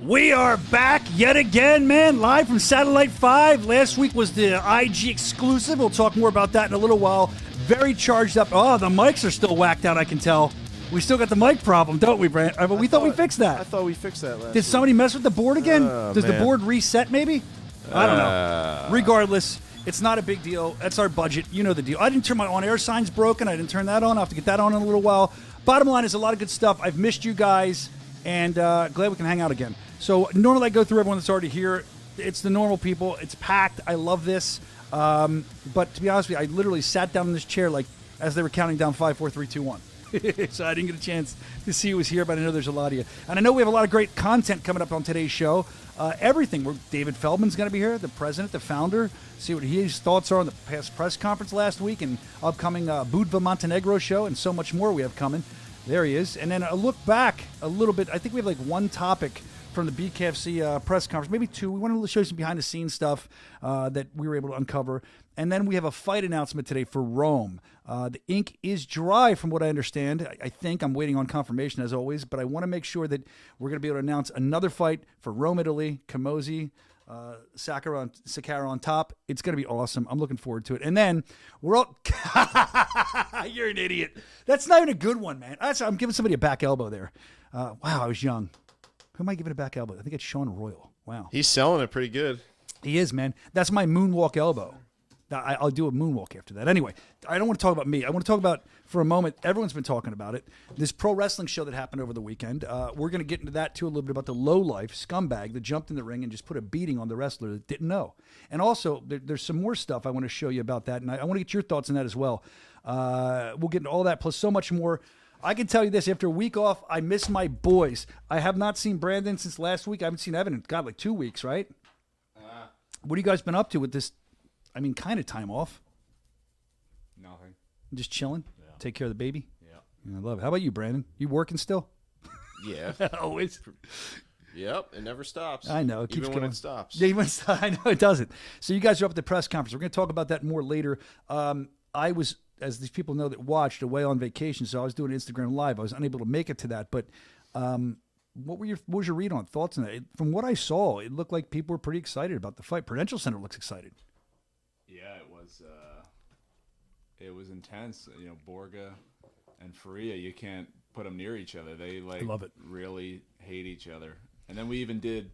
We are back yet again, man, live from Satellite 5. Last week was the IG exclusive. We'll talk more about that in a little while. Very charged up. Oh, the mics are still whacked out, I can tell. We still got the mic problem, don't we, Brant? But we thought we fixed that. I thought we fixed that last Did week. somebody mess with the board again? Does man. the board reset, maybe? I don't know. Regardless, it's not a big deal. That's our budget. You know the deal. I didn't turn my on-air signs broken. I didn't turn that on. I'll have to get that on in a little while. Bottom line is a lot of good stuff. I've missed you guys, and glad we can hang out again. So normally I go through everyone that's already here. It's the normal people. It's packed. I love this. But to be honest with you, I literally sat down in this chair like as they were counting down 5, 4, 3, 2, 1. So I didn't get a chance to see who was here, but I know there's a lot of you. And I know we have a lot of great content coming up on today's show. Everything. David Feldman's going to be here, the president, the founder. See what his thoughts are on the past press conference last week and upcoming Budva Montenegro show and so much more we have coming. There he is. And then a look back a little bit. I think we have like one topic from the BKFC press conference, maybe two. We wanted to show you some behind-the-scenes stuff that we were able to uncover. And then we have a fight announcement today for Rome. The ink is dry from what I understand. I think I'm waiting on confirmation as always, but I want to make sure that we're going to be able to announce another fight for Rome, Italy, Camozzi, Sakara on top. It's going to be awesome. I'm looking forward to it. And then we're all... You're an idiot. That's not even a good one, man. I'm giving somebody a back elbow there. Wow, I was young. Who am I giving a back elbow? I think it's Sean Royal. Wow. He's selling it pretty good. He is, man. That's my moonwalk elbow. I'll do a moonwalk after that. Anyway, I don't want to talk about me. I want to talk about, for a moment, everyone's been talking about it, this pro wrestling show that happened over the weekend. We're going to get into that, too, a little bit about the low-life scumbag that jumped in the ring and just put a beating on the wrestler that didn't know. And also, there's some more stuff I want to show you about that, and I want to get your thoughts on that as well. We'll get into all that, plus so much more. I can tell you this, after a week off, I miss my boys. I have not seen Brandon since last week. I haven't seen Evan in, God, like 2 weeks, right? What have you guys been up to with this, I mean, kind of time off? Nothing. Just chilling? Yeah. Take care of the baby? Yeah. I love it. How about you, Brandon? You working still? Yeah. Always. Yep. It never stops. I know. It keeps Even going. when it stops. Yeah, I know it doesn't. So you guys are up at the press conference. We're going to talk about that more later. I was, as these people know that watched, away on vacation, so I was doing Instagram Live. I was unable to make it to that, but what was your read on thoughts on that? From what I saw, it looked like people were pretty excited about the fight. Prudential Center looks excited. Yeah, it was intense. You know, Borga and Faria, you can't put them near each other. They I love it. really hate each other. And then we even did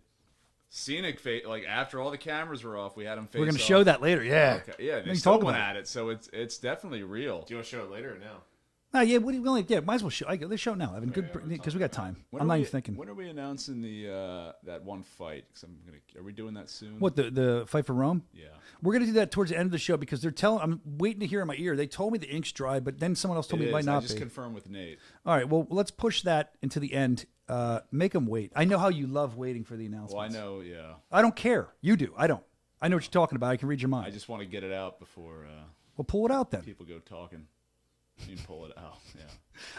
scenic face. Like after all the cameras were off, we had them face. We're going to off. show that later. Yeah. Okay. Yeah, they can still talk went about at it. So it's definitely real. Do you want to show it later or now? Yeah, might as well show. Let's show it now, Evan. Good, because we got time. I'm not even thinking. When are we announcing the that one fight? 'Cause are we doing that soon? What, the fight for Rome? Yeah. We're going to do that towards the end of the show because I'm waiting to hear in my ear. They told me the ink's dry, but then someone else told me it might not be. I just confirmed with Nate. All right, well, let's push that into the end. Make them wait. I know how you love waiting for the announcements. Well, I know, yeah. I don't care. You do. I don't. I know what you're talking about. I can read your mind. I just want to get it out before Well, pull it out then. people go talking. You can pull it out, yeah.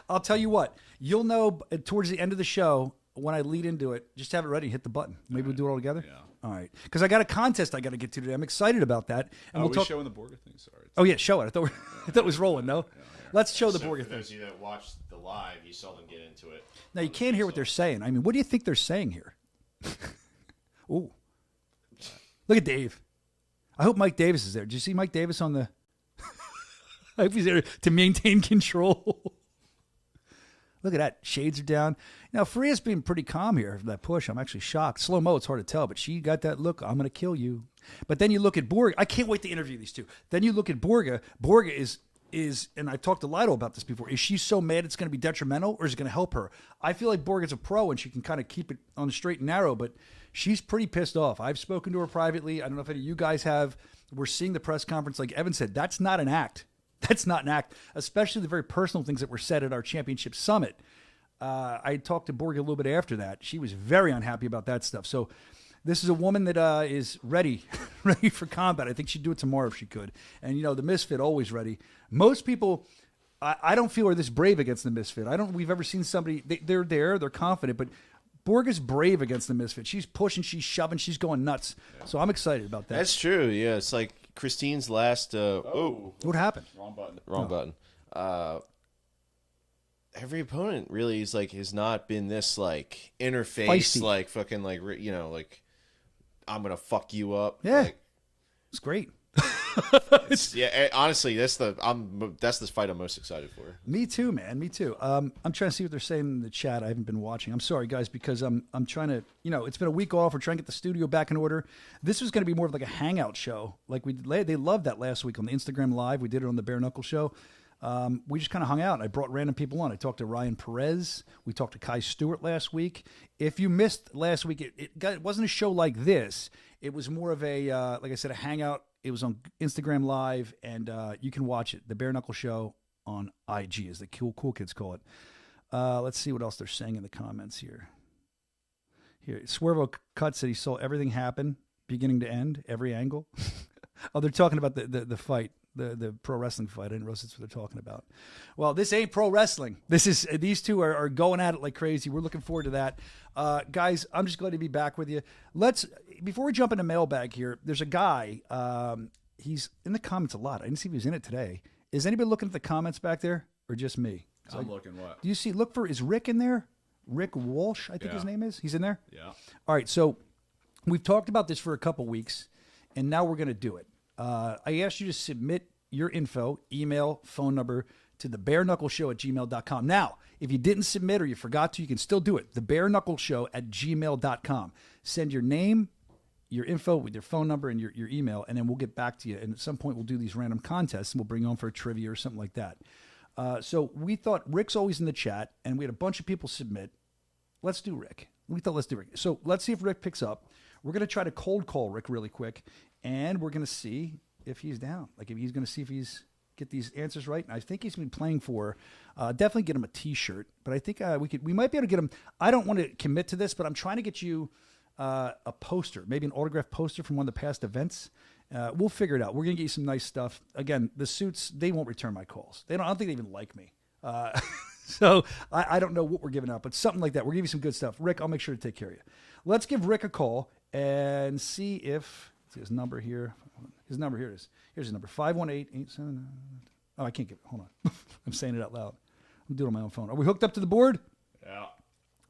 I'll tell you what. You'll know towards the end of the show when I lead into it. Just have it ready. Hit the button. Maybe we'll do it all together? Yeah. All right. Because I got a contest I got to get to today. I'm excited about that. And Are we'll talk. we showing the Borga thing? Sorry. Oh, yeah. Show it. I thought it was rolling, no? Let's show the Borga For thing. those of you that watched the live, you saw them get into it. Now, you can't hear what they're saying. I mean, what do you think they're saying here? Ooh. Look at Dave. I hope Mike Davis is there. Did you see Mike Davis on the... I hope he's there to maintain control. Look at that. Shades are down. Now, Faria's been pretty calm here for that push. I'm actually shocked. Slow-mo, it's hard to tell, but she got that look, I'm going to kill you. But then you look at Borga. I can't wait to interview these two. Then you look at Borga. Borga is, and I've talked to Lido about this before, is she so mad it's going to be detrimental or is it going to help her? I feel like Borga's a pro and she can kind of keep it on the straight and narrow, but she's pretty pissed off. I've spoken to her privately. I don't know if any of you guys have. We're seeing the press conference. Like Evan said, that's not an act. That's not an act, especially the very personal things that were said at our championship summit. I talked to Borga a little bit after that. She was very unhappy about that stuff. So this is a woman that is ready for combat. I think she'd do it tomorrow if she could. And, you know, the Misfit, always ready. Most people, I don't feel are this brave against the Misfit. We've ever seen somebody, they're there, they're confident, but Borga's brave against the Misfit. She's pushing, she's shoving, she's going nuts. Yeah. So I'm excited about that. That's true, yeah. It's like Christine's last... What happened? Wrong button. Wrong button. every opponent really is like has not been this like interface, Feisty. like fucking like like I'm gonna fuck you up. Yeah, Like, it's great. honestly, that's the fight I'm most excited for. Me too, man. Me too. I'm trying to see what they're saying in the chat. I haven't been watching. I'm sorry, guys, because I'm trying to. It's been a week off. We're trying to get the studio back in order. This was going to be more of like a hangout show. Like they loved that last week on the Instagram Live. We did it on the Bare Knuckle Show. We just kind of hung out. I brought random people on. I talked to Ryan Perez. We talked to Kai Stewart last week. If you missed last week, it wasn't a show like this. It was more of a, like I said, a hangout. It was on Instagram Live, and you can watch it. The Bare Knuckle Show on IG, as the cool kids call it. Let's see what else they're saying in the comments here. Here, Swervo Cut said he saw everything happen, beginning to end, every angle. Oh, they're talking about the fight. The pro wrestling fight. I didn't realize that's what they're talking about. Well, this ain't pro wrestling. These two are going at it like crazy. We're looking forward to that. Guys, I'm just glad to be back with you. Before we jump into mailbag here, there's a guy, he's in the comments a lot. I didn't see if he was in it today. Is anybody looking at the comments back there or just me? I'm looking what? Do you see, is Rick in there? Rick Walsh, I think his name is. He's in there? Yeah. All right, so we've talked about this for a couple weeks, and now we're going to do it. I asked you to submit your info, email, phone number to thebareknuckleshow@gmail.com. Now, if you didn't submit or you forgot to, you can still do it. Thebareknuckleshow@gmail.com. Send your name, your info with your phone number and your email, and then we'll get back to you. And at some point, we'll do these random contests, and we'll bring you on for a trivia or something like that. So we thought Rick's always in the chat, and we had a bunch of people submit. Let's do Rick. Let's do Rick. So let's see if Rick picks up. We're going to try to cold call Rick really quick, and we're going to see if he's down. Like if he's going to see if he's get these answers right. And I think he's been playing for, definitely get him a T-shirt. But I think we might be able to get him. I don't want to commit to this, but I'm trying to get you a poster, maybe an autographed poster from one of the past events. We'll figure it out. We're going to get you some nice stuff. Again, the suits, they won't return my calls. I don't think they even like me. So I don't know what we're giving out, but something like that. We'll give you some good stuff. Rick, I'll make sure to take care of you. Let's give Rick a call and see if, let's see his number here. His number, here it is. Here's his number, 518-87. Oh, I can't get it. Hold on. I'm saying it out loud. I'm doing it on my own phone. Are we hooked up to the board? Yeah.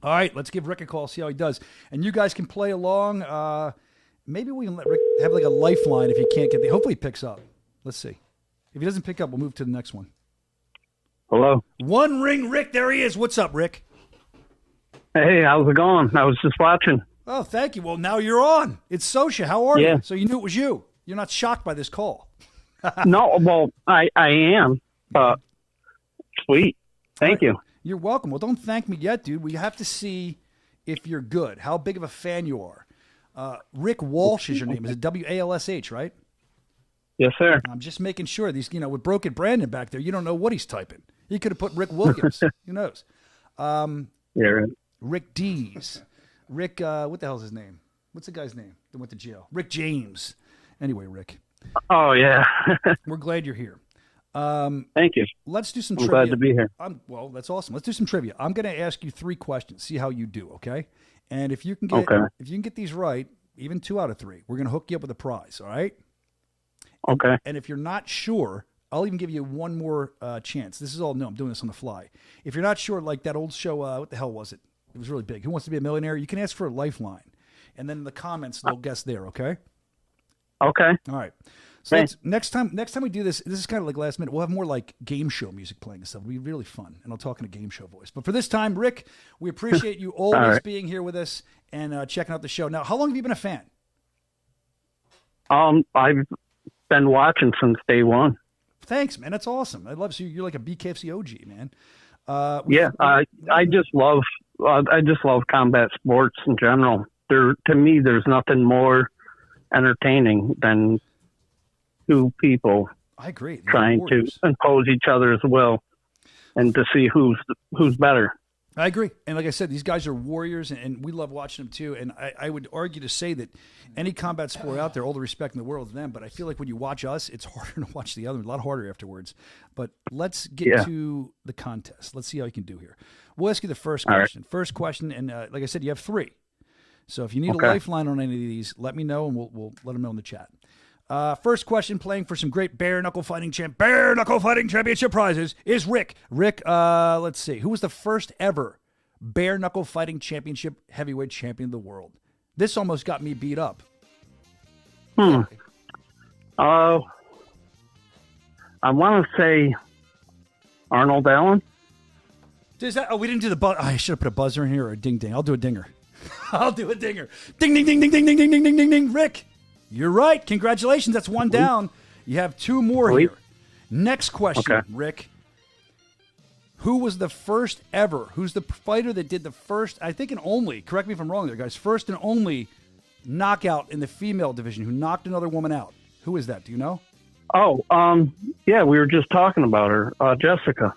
All right, let's give Rick a call, see how he does. And you guys can play along. Maybe we can let Rick have like a lifeline if he can't get the. Hopefully he picks up. Let's see. If he doesn't pick up, we'll move to the next one. Hello. One ring, Rick. There he is. What's up, Rick? Hey, how's it going? I was just watching. Oh, thank you. Well, now you're on. It's Soscia. How are Yeah. you? So you knew it was you. You're not shocked by this call. No, well, I am. Sweet. Thank you. You're welcome. Well, don't thank me yet, dude. We have to see if you're good, how big of a fan you are. Rick Walsh is your name. Is it W-A-L-S-H, right? Yes, sir. I'm just making sure. These, with Broken Brandon back there, you don't know what he's typing. He could have put Rick Wilkins. Who knows? Yeah, right. Rick Dees. Rick, what the hell's his name? What's the guy's name that went to jail? Rick James. Anyway, Rick. Oh, yeah. We're glad you're here. Thank you. Let's do some I'm trivia. glad to be here. Well, that's awesome. Let's do some trivia. I'm going to ask you 3 questions. See how you do, okay? And if you can get these right, even 2 out of 3, we're going to hook you up with a prize, all right? Okay. And if you're not sure, I'll even give you one more chance. This is all new. I'm doing this on the fly. If you're not sure, like that old show, what the hell was it? It was really big. Who Wants to Be a Millionaire? You can ask for a lifeline. And then in the comments, they'll guess there, okay? Okay. All right. So next time we do this is kind of like last minute. We'll have more like game show music playing and stuff. It'll be really fun, and I'll talk in a game show voice. But for this time, Rick, we appreciate you always being here with us and checking out the show. Now, how long have you been a fan? I've been watching since day one. Thanks, man. That's awesome. I love you. You're like a BKFC OG, man. I just love combat sports in general. To me, there's nothing more entertaining than 2 people I agree. trying to impose each other's will and to see who's better. I agree. And like I said, these guys are warriors, and we love watching them too. And I would argue to say that any combat sport out there, all the respect in the world to them, but I feel like when you watch us, it's harder to watch the other, a lot harder afterwards. But let's get to the contest. Let's see how you can do here. We'll ask you the first question. Right. First question, and like I said, you have 3. So if you need a lifeline on any of these, let me know, and we'll let them know in the chat. First question, playing for some great bare knuckle fighting championship prizes is Rick. Rick, let's see. Who was the first ever bare knuckle fighting championship heavyweight champion of the world? This almost got me beat up. I want to say Arnold Allen. Does that? Oh, we didn't do the buzz. I should have put a buzzer in here or a ding ding. I'll do a dinger. I'll do a dinger. Ding ding ding ding ding ding ding ding ding ding ding. Rick, you're right. Congratulations. That's one down. You have two more here. Next question, Okay. Rick. Who was the first ever? Who's the fighter that did the first? I think and only. Correct me if I'm wrong, there, guys. First and only knockout in the female division. Who knocked another woman out? Who is that? Do you know? Oh, yeah, we were just talking about her, Jessica.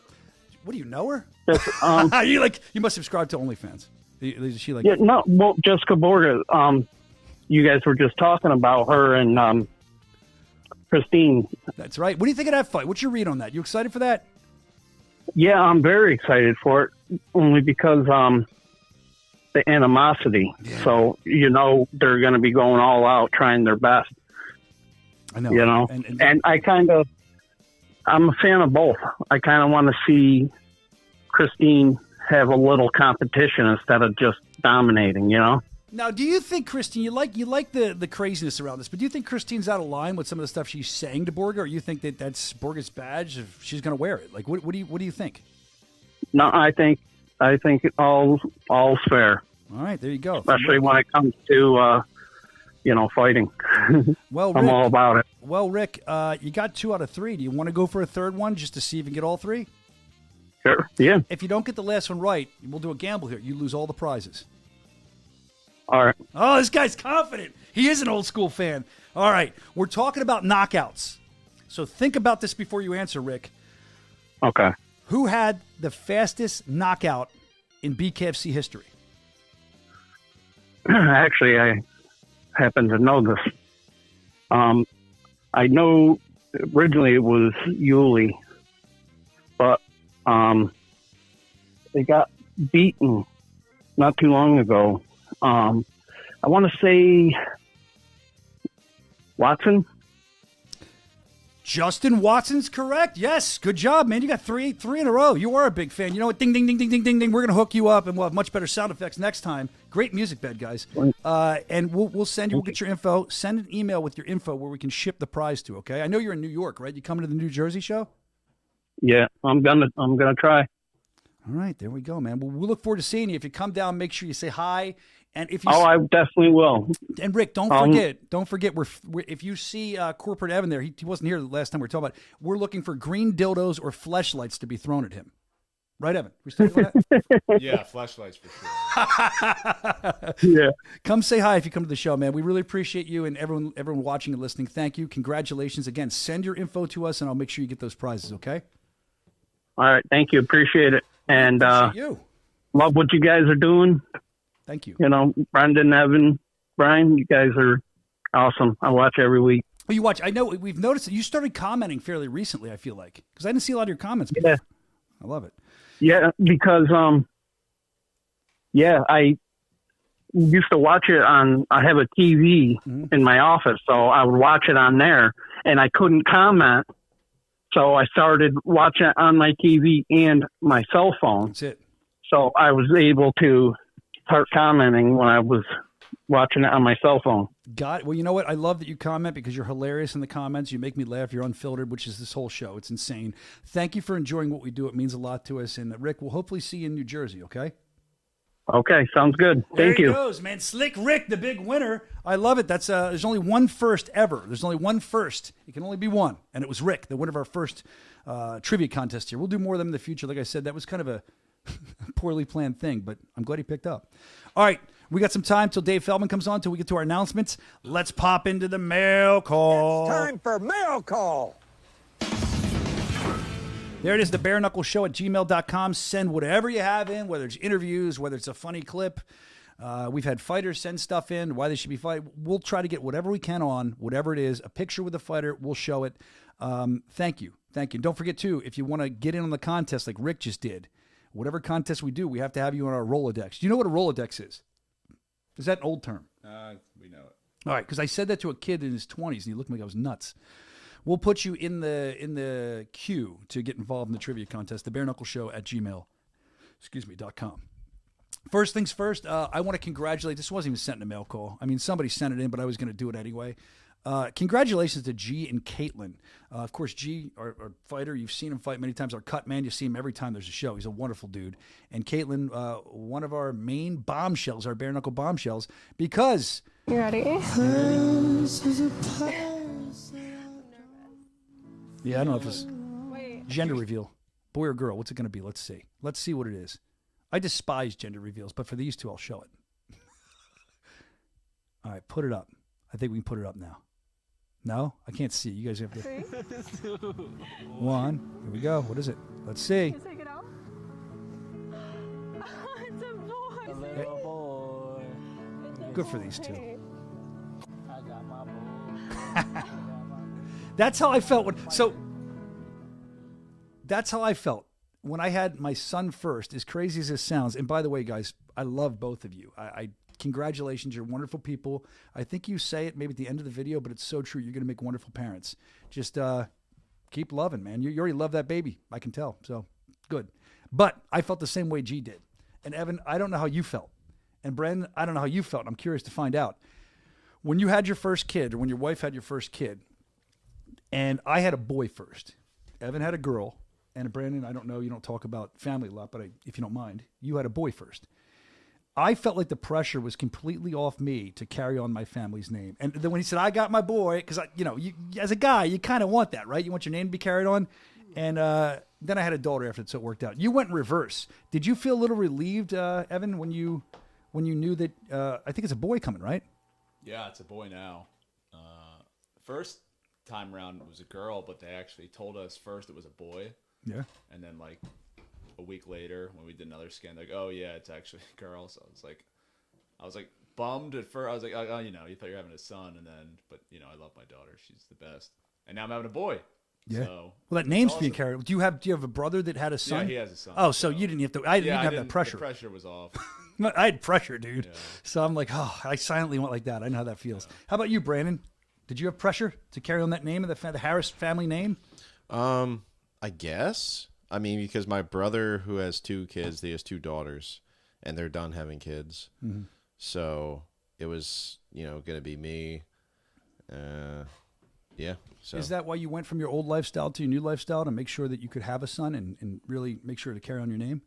What do you know her? Yes, You must subscribe to OnlyFans. Is she like? yeah, no, well, Jessica Borga. You guys were just talking about her and Christine. That's right. What do you think of that fight? What's your read on that? You excited for that? Yeah, I'm very excited for it, only because the animosity. Yeah. So they're going to be going all out, trying their best. I know. And I'm a fan of both. I kind of want to see Christine have a little competition instead of just dominating, Now, do you think, Christine, you like the craziness around this, but do you think Christine's out of line with some of the stuff she's saying to Borga, or you think that that's Borga's badge if she's going to wear it? Like, what do you think? No, I think all's fair. All right, there you go. Especially when it comes to fighting. Well, I'm Rick, all about it. Well, Rick, you got 2 out of 3. Do you want to go for a third one just to see if you can get all 3? Sure. Yeah. If you don't get the last one right, we'll do a gamble here. You lose all the prizes. All right. Oh, this guy's confident. He is an old school fan. All right, we're talking about knockouts. So think about this before you answer, Rick. Okay. Who had the fastest knockout in BKFC history? Actually, I happen to know this. I know originally it was Yuli, but they got beaten not too long ago. I want to say Watson. Justin Watson's correct. Yes, good job, man. You got three in a row. You are a big fan. You know what? Ding, ding, ding, ding, ding, ding, ding. We're going to hook you up, and we'll have much better sound effects next time. Great music bed, guys. And we'll send you. We'll get your info. Send an email with your info where we can ship the prize to. Okay? I know you're in New York, right? You coming to the New Jersey show? Yeah, I'm gonna try. All right, there we go, man. Well, we'll look forward to seeing you. If you come down, make sure you say hi. And if you I definitely will. And Rick, don't forget. We're if you see Corporate Evan there, he wasn't here the last time we were talking about it. We're looking for green dildos or fleshlights to be thrown at him. Right, Evan? We still doing that? Yeah, flashlights for sure. Yeah. Come say hi if you come to the show, man. We really appreciate you and everyone watching and listening. Thank you. Congratulations again. Send your info to us, and I'll make sure you get those prizes. Okay? All right. Thank you. Appreciate it. And Appreciate you. Love what you guys are doing. Thank you. Brendan, Evan, Brian, you guys are awesome. I watch every week. Well, you watch. I know we've noticed that you started commenting fairly recently, I feel like, because I didn't see a lot of your comments before. Yeah. I love it. Yeah, because, I used to watch it I have a TV in my office, so I would watch it on there, and I couldn't comment. So I started watching it on my TV and my cell phone. That's it. So I was able to start commenting when I was watching it on my cell phone. Well, you know what? I love that you comment because you're hilarious in the comments. You make me laugh. You're unfiltered, which is this whole show. It's insane. Thank you for enjoying what we do. It means a lot to us. And Rick, we'll hopefully see you in New Jersey, okay? Okay, sounds good. Thank you. There he goes, man. Slick Rick, the big winner. I love it. That's there's only one first ever. There's only one first. It can only be one. And it was Rick, the winner of our first trivia contest here. We'll do more of them in the future. Like I said, that was kind of a poorly planned thing, but I'm glad he picked up. All right, we got some time till Dave Feldman comes on, till we get to our announcements. Let's pop into the mail call. It's time for mail call. There it is, the bare knuckle show at gmail.com. Send whatever you have in, whether it's interviews, whether it's a funny clip. We've had fighters send stuff in, why they should be fighting. We'll try to get whatever we can on, whatever it is, a picture with the fighter, we'll show it. Thank you. Thank you. And don't forget, too, if you want to get in on the contest like Rick just did, whatever contest we do, we have to have you on our Rolodex. Do you know what a Rolodex is? Is that an old term? We know it. All right, because I said that to a kid in his 20s, and he looked at me like I was nuts. We'll put you in the queue to get involved in the trivia contest, the Bare Knuckle Show at gmail.com. First things first, I want to congratulate. This wasn't even sent in a mail call. I mean, somebody sent it in, but I was going to do it anyway. Congratulations to G and Caitlin. Of course, G, our fighter, you've seen him fight many times. Our cut man, you see him every time there's a show. He's a wonderful dude. And Caitlin, one of our main bombshells, our bare knuckle bombshells, because... You ready? Yeah, I don't know if it's gender reveal. Boy or girl, what's it going to be? Let's see. Let's see what it is. I despise gender reveals, but for these two, I'll show it. All right, put it up. I think we can put it up now. No? I can't see it. You guys have to... 3, 1. Here we go. What is it? Let's see. take it out. It's a boy. A little boy. Good for these two. I got my boy. That's how I felt that's how I felt when I had my son first, as crazy as this sounds. And by the way, guys, I love both of you. I congratulations, you're wonderful people. I think you say it maybe at the end of the video, but it's so true. You're going to make wonderful parents. Just keep loving, man. You already love that baby. I can tell. So good. But I felt the same way G did. And Evan, I don't know how you felt. And Brandon, I don't know how you felt. I'm curious to find out. When you had your first kid, or when your wife had your first kid, and I had a boy first. Evan had a girl. And Brandon, I don't know, you don't talk about family a lot, but if you don't mind, you had a boy first. I felt like the pressure was completely off me to carry on my family's name. And then when he said, I got my boy, because, you, as a guy, you kind of want that, right? You want your name to be carried on. And then I had a daughter after it, so it worked out. You went in reverse. Did you feel a little relieved, Evan, when you knew that, I think it's a boy coming, right? Yeah, it's a boy now. First time around it was a girl, but they actually told us first it was a boy. Yeah. And then like a week later when we did another scan, like, oh yeah, it's actually a girl. So I was like bummed at first. I was like, oh, you thought you were having a son, but I love my daughter. She's the best. And now I'm having a boy. Yeah. So, well, that name's awesome. being carried. Do you have a brother that had a son? Yeah, he has a son. Oh, so you didn't have to. I didn't have that pressure. The pressure was off. I had pressure, dude. Yeah. So I'm like, I silently went like that. I know how that feels. Yeah. How about you, Brandon? Did you have pressure to carry on that name of the Harris family name? I guess. I mean, because my brother, who has 2 kids, he has 2 daughters, and they're done having kids. Mm-hmm. So it was, going to be me. Yeah. So is that why you went from your old lifestyle to your new lifestyle, to make sure that you could have a son and really make sure to carry on your name?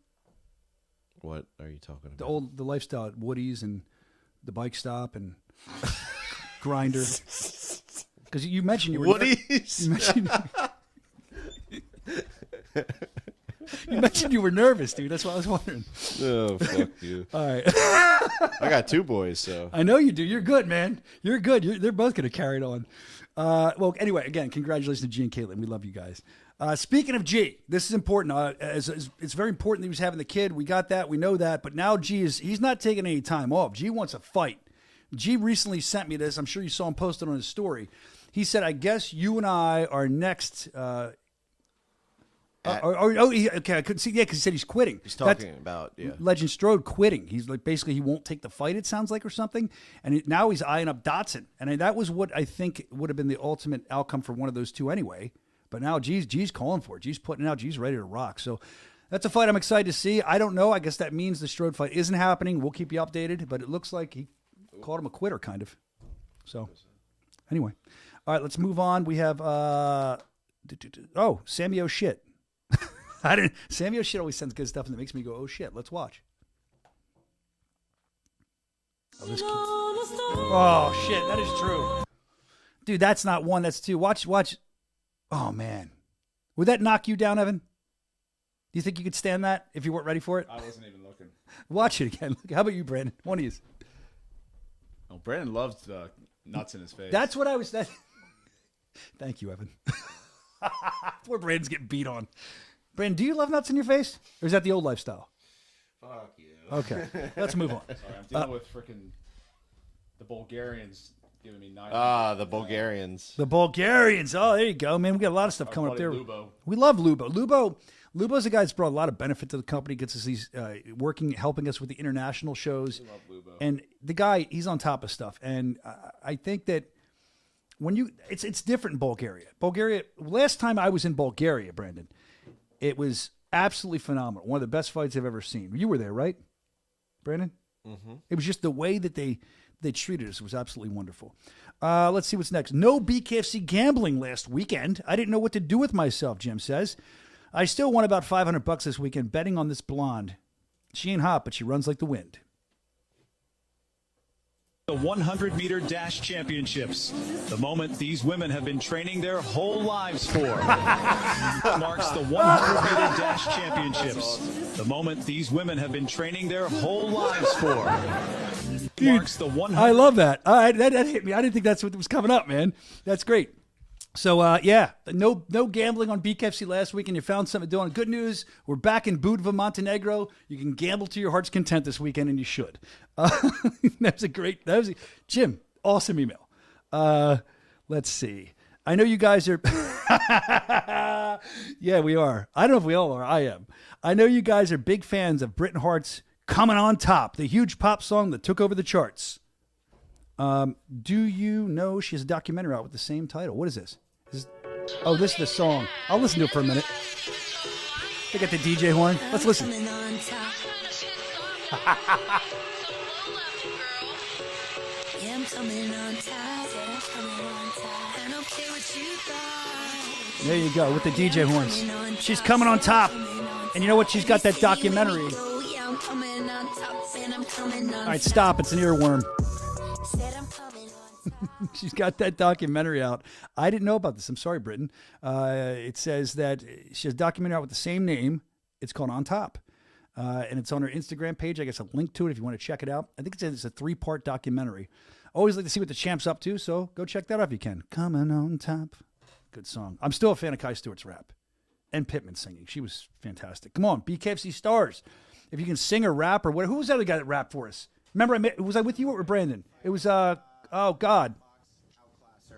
What are you talking about? The lifestyle at Woody's and the bike stop and Grinder. Because you mentioned you were Woody's. You mentioned you were nervous, dude. That's why I was wondering. Oh, fuck you. All right. I got 2 boys, so. I know you do. You're good, man. You're good. They're both going to carry it on. Well, anyway, again, congratulations to G and Caitlin. We love you guys. Speaking of G, this is important. It's very important that he was having the kid. We got that. We know that. But now he's not taking any time off. G wants a fight. G recently sent me this. I'm sure you saw him posted on his story. He said, I guess you and I are next. Okay, I couldn't see. Yeah, because he said he's quitting. He's talking about Legend Strode quitting. He's like basically he won't take the fight. It sounds like or something. And now he's eyeing up Dotson, and that was what I think would have been the ultimate outcome for one of those two anyway. But now G's calling for it. G's putting it out. G's ready to rock. So that's a fight I'm excited to see. I don't know. I guess that means the Strode fight isn't happening. We'll keep you updated. But it looks like he called him a quitter, kind of. So anyway, all right, let's move on. We have Sammy O'Shit. Sammy O'Shit always sends good stuff and it makes me go, oh shit, let's watch. Oh shit, that is true. Dude, that's not 1, that's 2. Watch. Oh man. Would that knock you down, Evan? Do you think you could stand that if you weren't ready for it? I wasn't even looking. Watch it again. How about you, Brandon? One of you. Oh, Brandon loves nuts in his face. That's what I was. Thank you, Evan. Poor Brandon's getting beat on. Brandon, do you love nuts in your face? Or is that the old lifestyle? Fuck you. Okay, let's move on. Sorry, I'm dealing with freaking the Bulgarians giving me 9. The Bulgarians. The Bulgarians. Oh, there you go, man. We got a lot of stuff coming up there. Lubo. We love Lubo. Lubo's a guy that's brought a lot of benefit to the company, gets us these helping us with the international shows. I love Lubo. And the guy, he's on top of stuff. And I think that it's different in Bulgaria. Last time I was in Bulgaria, Brandon, it was absolutely phenomenal. One of the best fights I've ever seen. You were there, right, Brandon? Mm-hmm. It was just the way that they treated us. It was absolutely wonderful. Let's see what's next. No BKFC gambling last weekend. I didn't know what to do with myself, Jim says. I still won about $500 this weekend betting on this blonde. She ain't hot, but she runs like the wind. The 100-meter dash championships, the moment these women have been training their whole lives for. Marks the 100-meter dash championships, the moment these women have been training their whole lives for. Marks the 100. I love that. That hit me. I didn't think that's what was coming up, man. That's great. So, no gambling on BKFC last week, and you found something to do on. Good news, we're back in Budva, Montenegro. You can gamble to your heart's content this weekend, and you should. Jim, awesome email. Let's see. I know you guys are. Yeah, we are. I don't know if we all are. I am. I know you guys are big fans of Bret Hart's Coming on Top, the huge pop song that took over the charts. Do you know she has a documentary out with the same title? What is this? This is the song. I'll listen to it for a minute. They got the DJ horn. Let's listen. There you go, with the DJ horns. She's coming on top. And you know what? She's got that documentary. All right, stop. It's an earworm. She's got that documentary out. I didn't know about this. I'm sorry, Britton. It says that she has a documentary out with the same name. It's called On Top. And it's on her Instagram page. I guess a link to it if you want to check it out. I think it's a 3-part documentary. Always like to see what the champ's up to, so go check that out if you can. Coming on Top. Good song. I'm still a fan of Kai Stewart's rap. And Pittman singing. She was fantastic. Come on, BKFC stars. If you can sing or rap or what. Who was the other guy that rapped for us? Remember, was I with you or Brandon? It was, oh, God.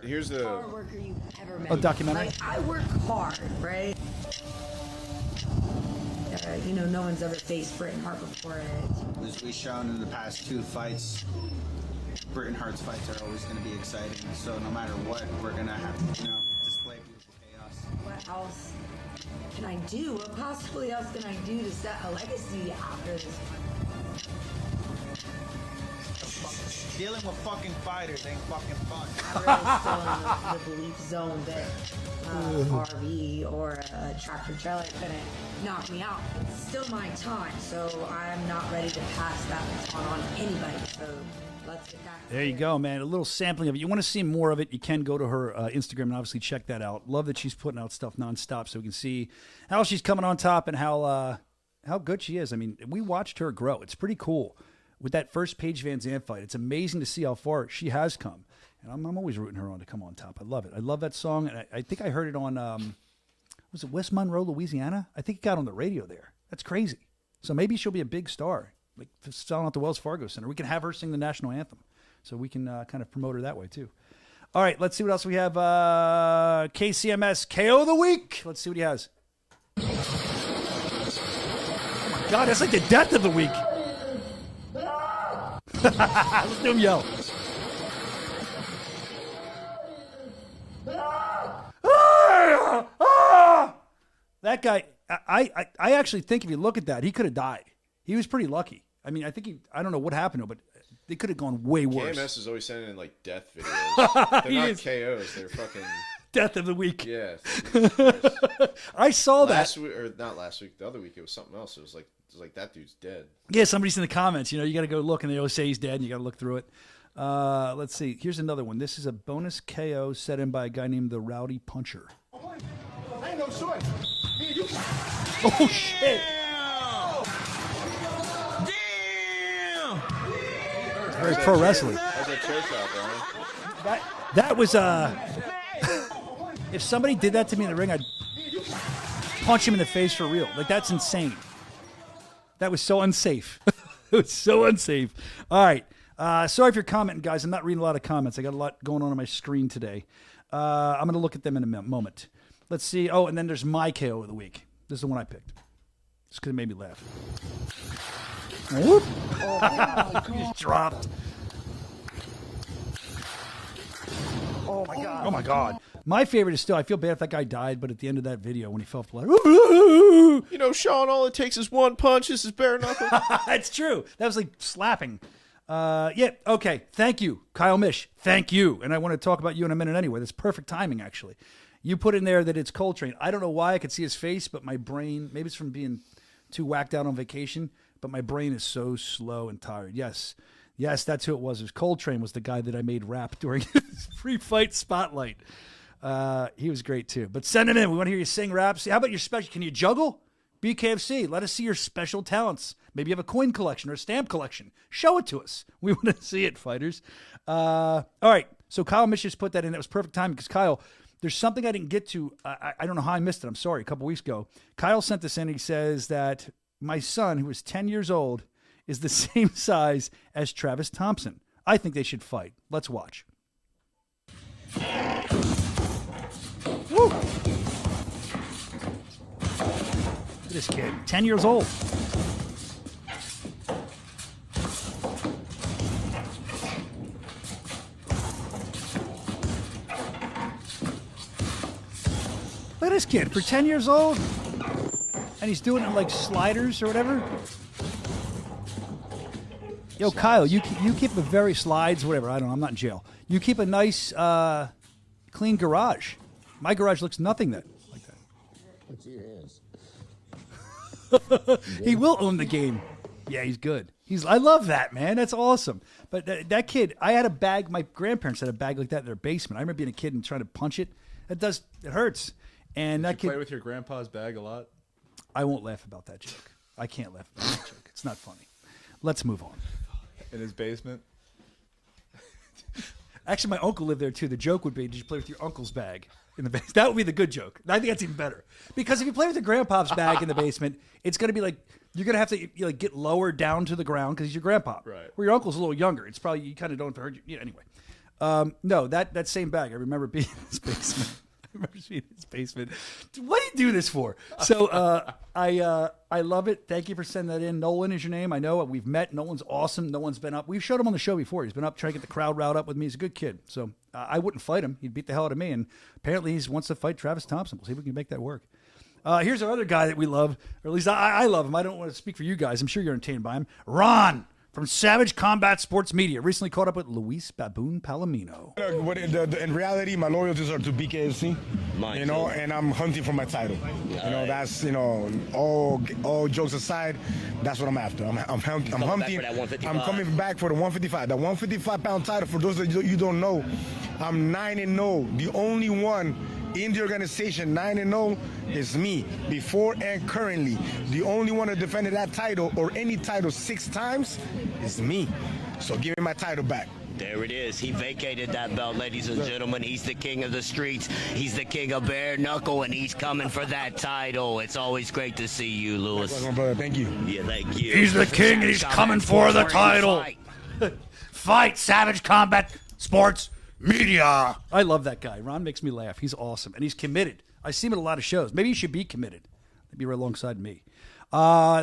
Here's the hard worker you ever met. Documentary. Like, I work hard, right? No one's ever faced Bret Hart before it. As we've shown in the past 2 fights, Bret Hart's fights are always going to be exciting. So no matter what, we're going to have to, display beautiful chaos. What else can I do? What possibly else can I do to set a legacy after this fight? Dealing with fucking fighters ain't fucking fun. I'm really still in the belief zone that RV or a tractor trailer couldn't knock me out. It's still my time, so I'm not ready to pass that baton on anybody. So let's get that. There you go, man. A little sampling of it. You want to see more of it, you can go to her Instagram and obviously check that out. Love that she's putting out stuff nonstop so we can see how she's coming on top and how good she is. I mean, we watched her grow. It's pretty cool. With that first Paige Van Zandt fight, it's amazing to see how far she has come. And I'm always rooting her on to come on top. I love it. I love that song. And I think I heard it on, was it West Monroe, Louisiana? I think it got on the radio there. That's crazy. So maybe she'll be a big star, like selling out the Wells Fargo Center. We can have her sing the national anthem. So we can kind of promote her that way, too. All right, let's see what else we have. KCMS KO of the Week. Let's see what he has. Oh, my God, that's like the death of the week. Let's do him yell. That guy, I actually think if you look at that, he could have died. He was pretty lucky. I mean, I don't know what happened to him, but they could have gone way worse. KMS is always sending in like death videos. They're not KOs. They're fucking death of the week. Yeah. I saw last that. Week, or not last week. The other week it was something else. It was like that dude's dead. Yeah, somebody's in the comments. You got to go look, and they always say he's dead, and you got to look through it. Let's see. Here's another one. This is a bonus KO set in by a guy named the Rowdy Puncher. I ain't no choice. Oh shit! Damn! It's very pro wrestling. How's that chair shot, Brian? That was if somebody did that to me in the ring, I'd punch him in the face for real. Like, that's insane. That was so unsafe. It was so unsafe. All right. Sorry if you're commenting, guys. I'm not reading a lot of comments. I got a lot going on my screen today. I'm going to look at them in a moment. Let's see. Oh, and then there's my KO of the week. This is the one I picked. Just because it made me laugh. Whoop! He just dropped. Oh my god! Oh my god! My favorite is still. I feel bad if that guy died, but at the end of that video when he fell flat. You know, Sean, all it takes is one punch. This is bare knuckle. That's true. That was like slapping. Yeah. Okay. Thank you, Kyle Mish. Thank you. And I want to talk about you in a minute anyway. That's perfect timing, actually. You put in there that it's Coltrane. I don't know why I could see his face, but my brain, maybe it's from being too whacked out on vacation, but my brain is so slow and tired. Yes. Yes, that's who it was. It was Coltrane was the guy that I made rap during his pre-fight spotlight. He was great too. But send it in. We want to hear you sing raps. How about your special? Can you juggle? BKFC, let us see your special talents. Maybe you have a coin collection or a stamp collection. Show it to us. We want to see it, fighters. All right. So Kyle Mish just put that in. That was perfect timing because Kyle, there's something I didn't get to. I don't know how I missed it. I'm sorry. A couple weeks ago, Kyle sent this in. He says that my son, who is 10 years old, is the same size as Travis Thompson. I think they should fight. Let's watch. Woo! Look at this kid, 10 years old. Look at this kid, for 10 years old, and he's doing it like sliders or whatever. Yo, Kyle, you keep a very slides, whatever. I don't know. I'm not in jail. You keep a nice, clean garage. My garage looks nothing like that. What's your hands? He will own the game. Yeah, he's good. I love that, man. That's awesome. But that kid, I had a bag. My grandparents had a bag like that in their basement. I remember being a kid and trying to punch it. It hurts. And that kid play with your grandpa's bag a lot. I won't laugh about that joke. I can't laugh about that joke. It's not funny. Let's move on. In his basement. Actually, my uncle lived there too. The joke would be, did you play with your uncle's bag in the basement? That would be the good joke. I think that's even better. Because if you play with your grandpa's bag in the basement, it's going to be like, you're going to have to get lower down to the ground because he's your grandpa. Right. Where your uncle's a little younger. It's probably, you kind of don't hurt you. Anyway. No, that same bag, I remember being in his basement. What do you do this for? So I love it. Thank you for sending that in. Nolan is your name. I know we've met. Nolan's awesome. Nolan's been up. We've showed him on the show before. He's been up trying to get the crowd riled up with me. He's a good kid. So I wouldn't fight him. He'd beat the hell out of me. And apparently he wants to fight Travis Thompson. We'll see if we can make that work. Here's our other guy that we love, or at least I love him. I don't want to speak for you guys. I'm sure you're entertained by him. Ron from Savage Combat Sports Media. Recently caught up with Luis Baboon Palomino. In reality, my loyalties are to BKFC, and I'm hunting for my title. That's, all jokes aside, that's what I'm after. I'm hunting. I'm coming back for the 155. The 155-pound title, for those of you don't know, I'm 9-0. The only one in the organization 9-0 is me, before and currently. The only one that defended that title or any title 6 times is me. So give me my title back. There it is. He vacated that belt, ladies and gentlemen. He's the king of the streets. He's the king of bare knuckle, and he's coming for that title. It's always great to see you, Lewis. My brother, thank you. Yeah, thank you. He's the king, and he's coming for the title. Fight Savage Combat Sports Media. I love that guy. Ron makes me laugh. He's awesome, and he's committed. I see him at a lot of shows. Maybe he should be committed. He'd be right alongside me.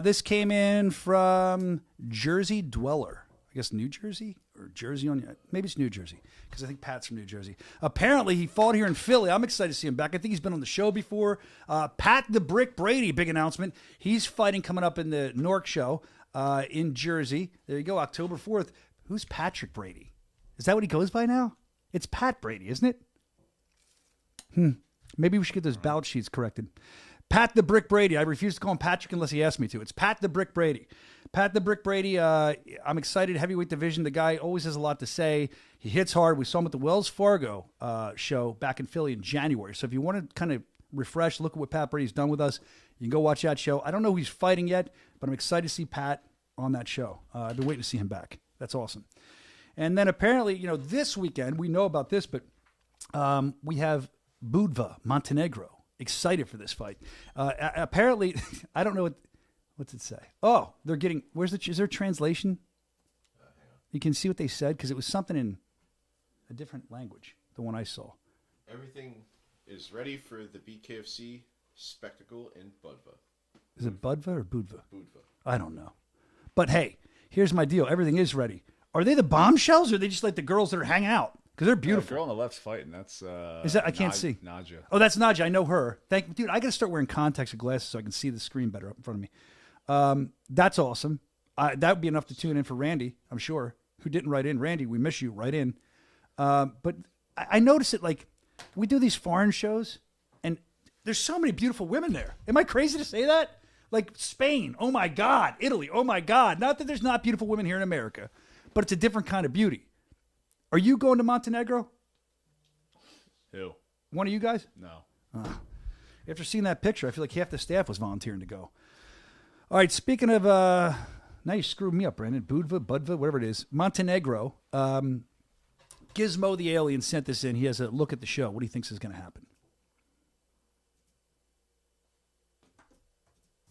This came in from Jersey Dweller. I guess New Jersey or Jersey on. Maybe it's New Jersey because I think Pat's from New Jersey. Apparently, he fought here in Philly. I'm excited to see him back. I think he's been on the show before. Pat the Brick Brady, big announcement. He's fighting coming up in the Newark show in Jersey. There you go, October 4th. Who's Patrick Brady? Is that what he goes by now? It's Pat Brady, isn't it? Maybe we should get those ballot sheets corrected. Pat the Brick Brady. I refuse to call him Patrick unless he asks me to. It's Pat the Brick Brady. Pat the Brick Brady, I'm excited. Heavyweight division. The guy always has a lot to say. He hits hard. We saw him at the Wells Fargo show back in Philly in January. So if you want to kind of refresh, look at what Pat Brady's done with us, you can go watch that show. I don't know who he's fighting yet, but I'm excited to see Pat on that show. I've been waiting to see him back. That's awesome. And then apparently, this weekend, we know about this, but we have Budva, Montenegro. Excited for this fight. Apparently, I don't know what's it say. Oh, they're getting, is there a translation? You can see what they said because it was something in a different language, the one I saw. Everything is ready for the BKFC Spectacle in Budva. Is it Budva or Budva? Budva. I don't know. But hey, here's my deal. Everything is ready. Are they the bombshells or are they just like the girls that are hanging out? Because they're beautiful. The girl on the left's fighting. That's is that I can't see. Nadja. Oh, that's Nadja. I know her. Dude, I got to start wearing contacts and glasses so I can see the screen better up in front of me. That's awesome. That would be enough to tune in for Randy, I'm sure, who didn't write in. Randy, we miss you. Write in. But I notice it, like, we do these foreign shows, and there's so many beautiful women there. Am I crazy to say that? Like Spain, oh my God. Italy, oh my God. Not that there's not beautiful women here in America, but it's a different kind of beauty. Are you going to Montenegro? Who? One of you guys? No. After seeing that picture, I feel like half the staff was volunteering to go. All right, speaking of, now you screwed me up, Brandon. Budva, whatever it is. Montenegro. Gizmo the alien sent this in. He has a look at the show. What do you think is going to happen?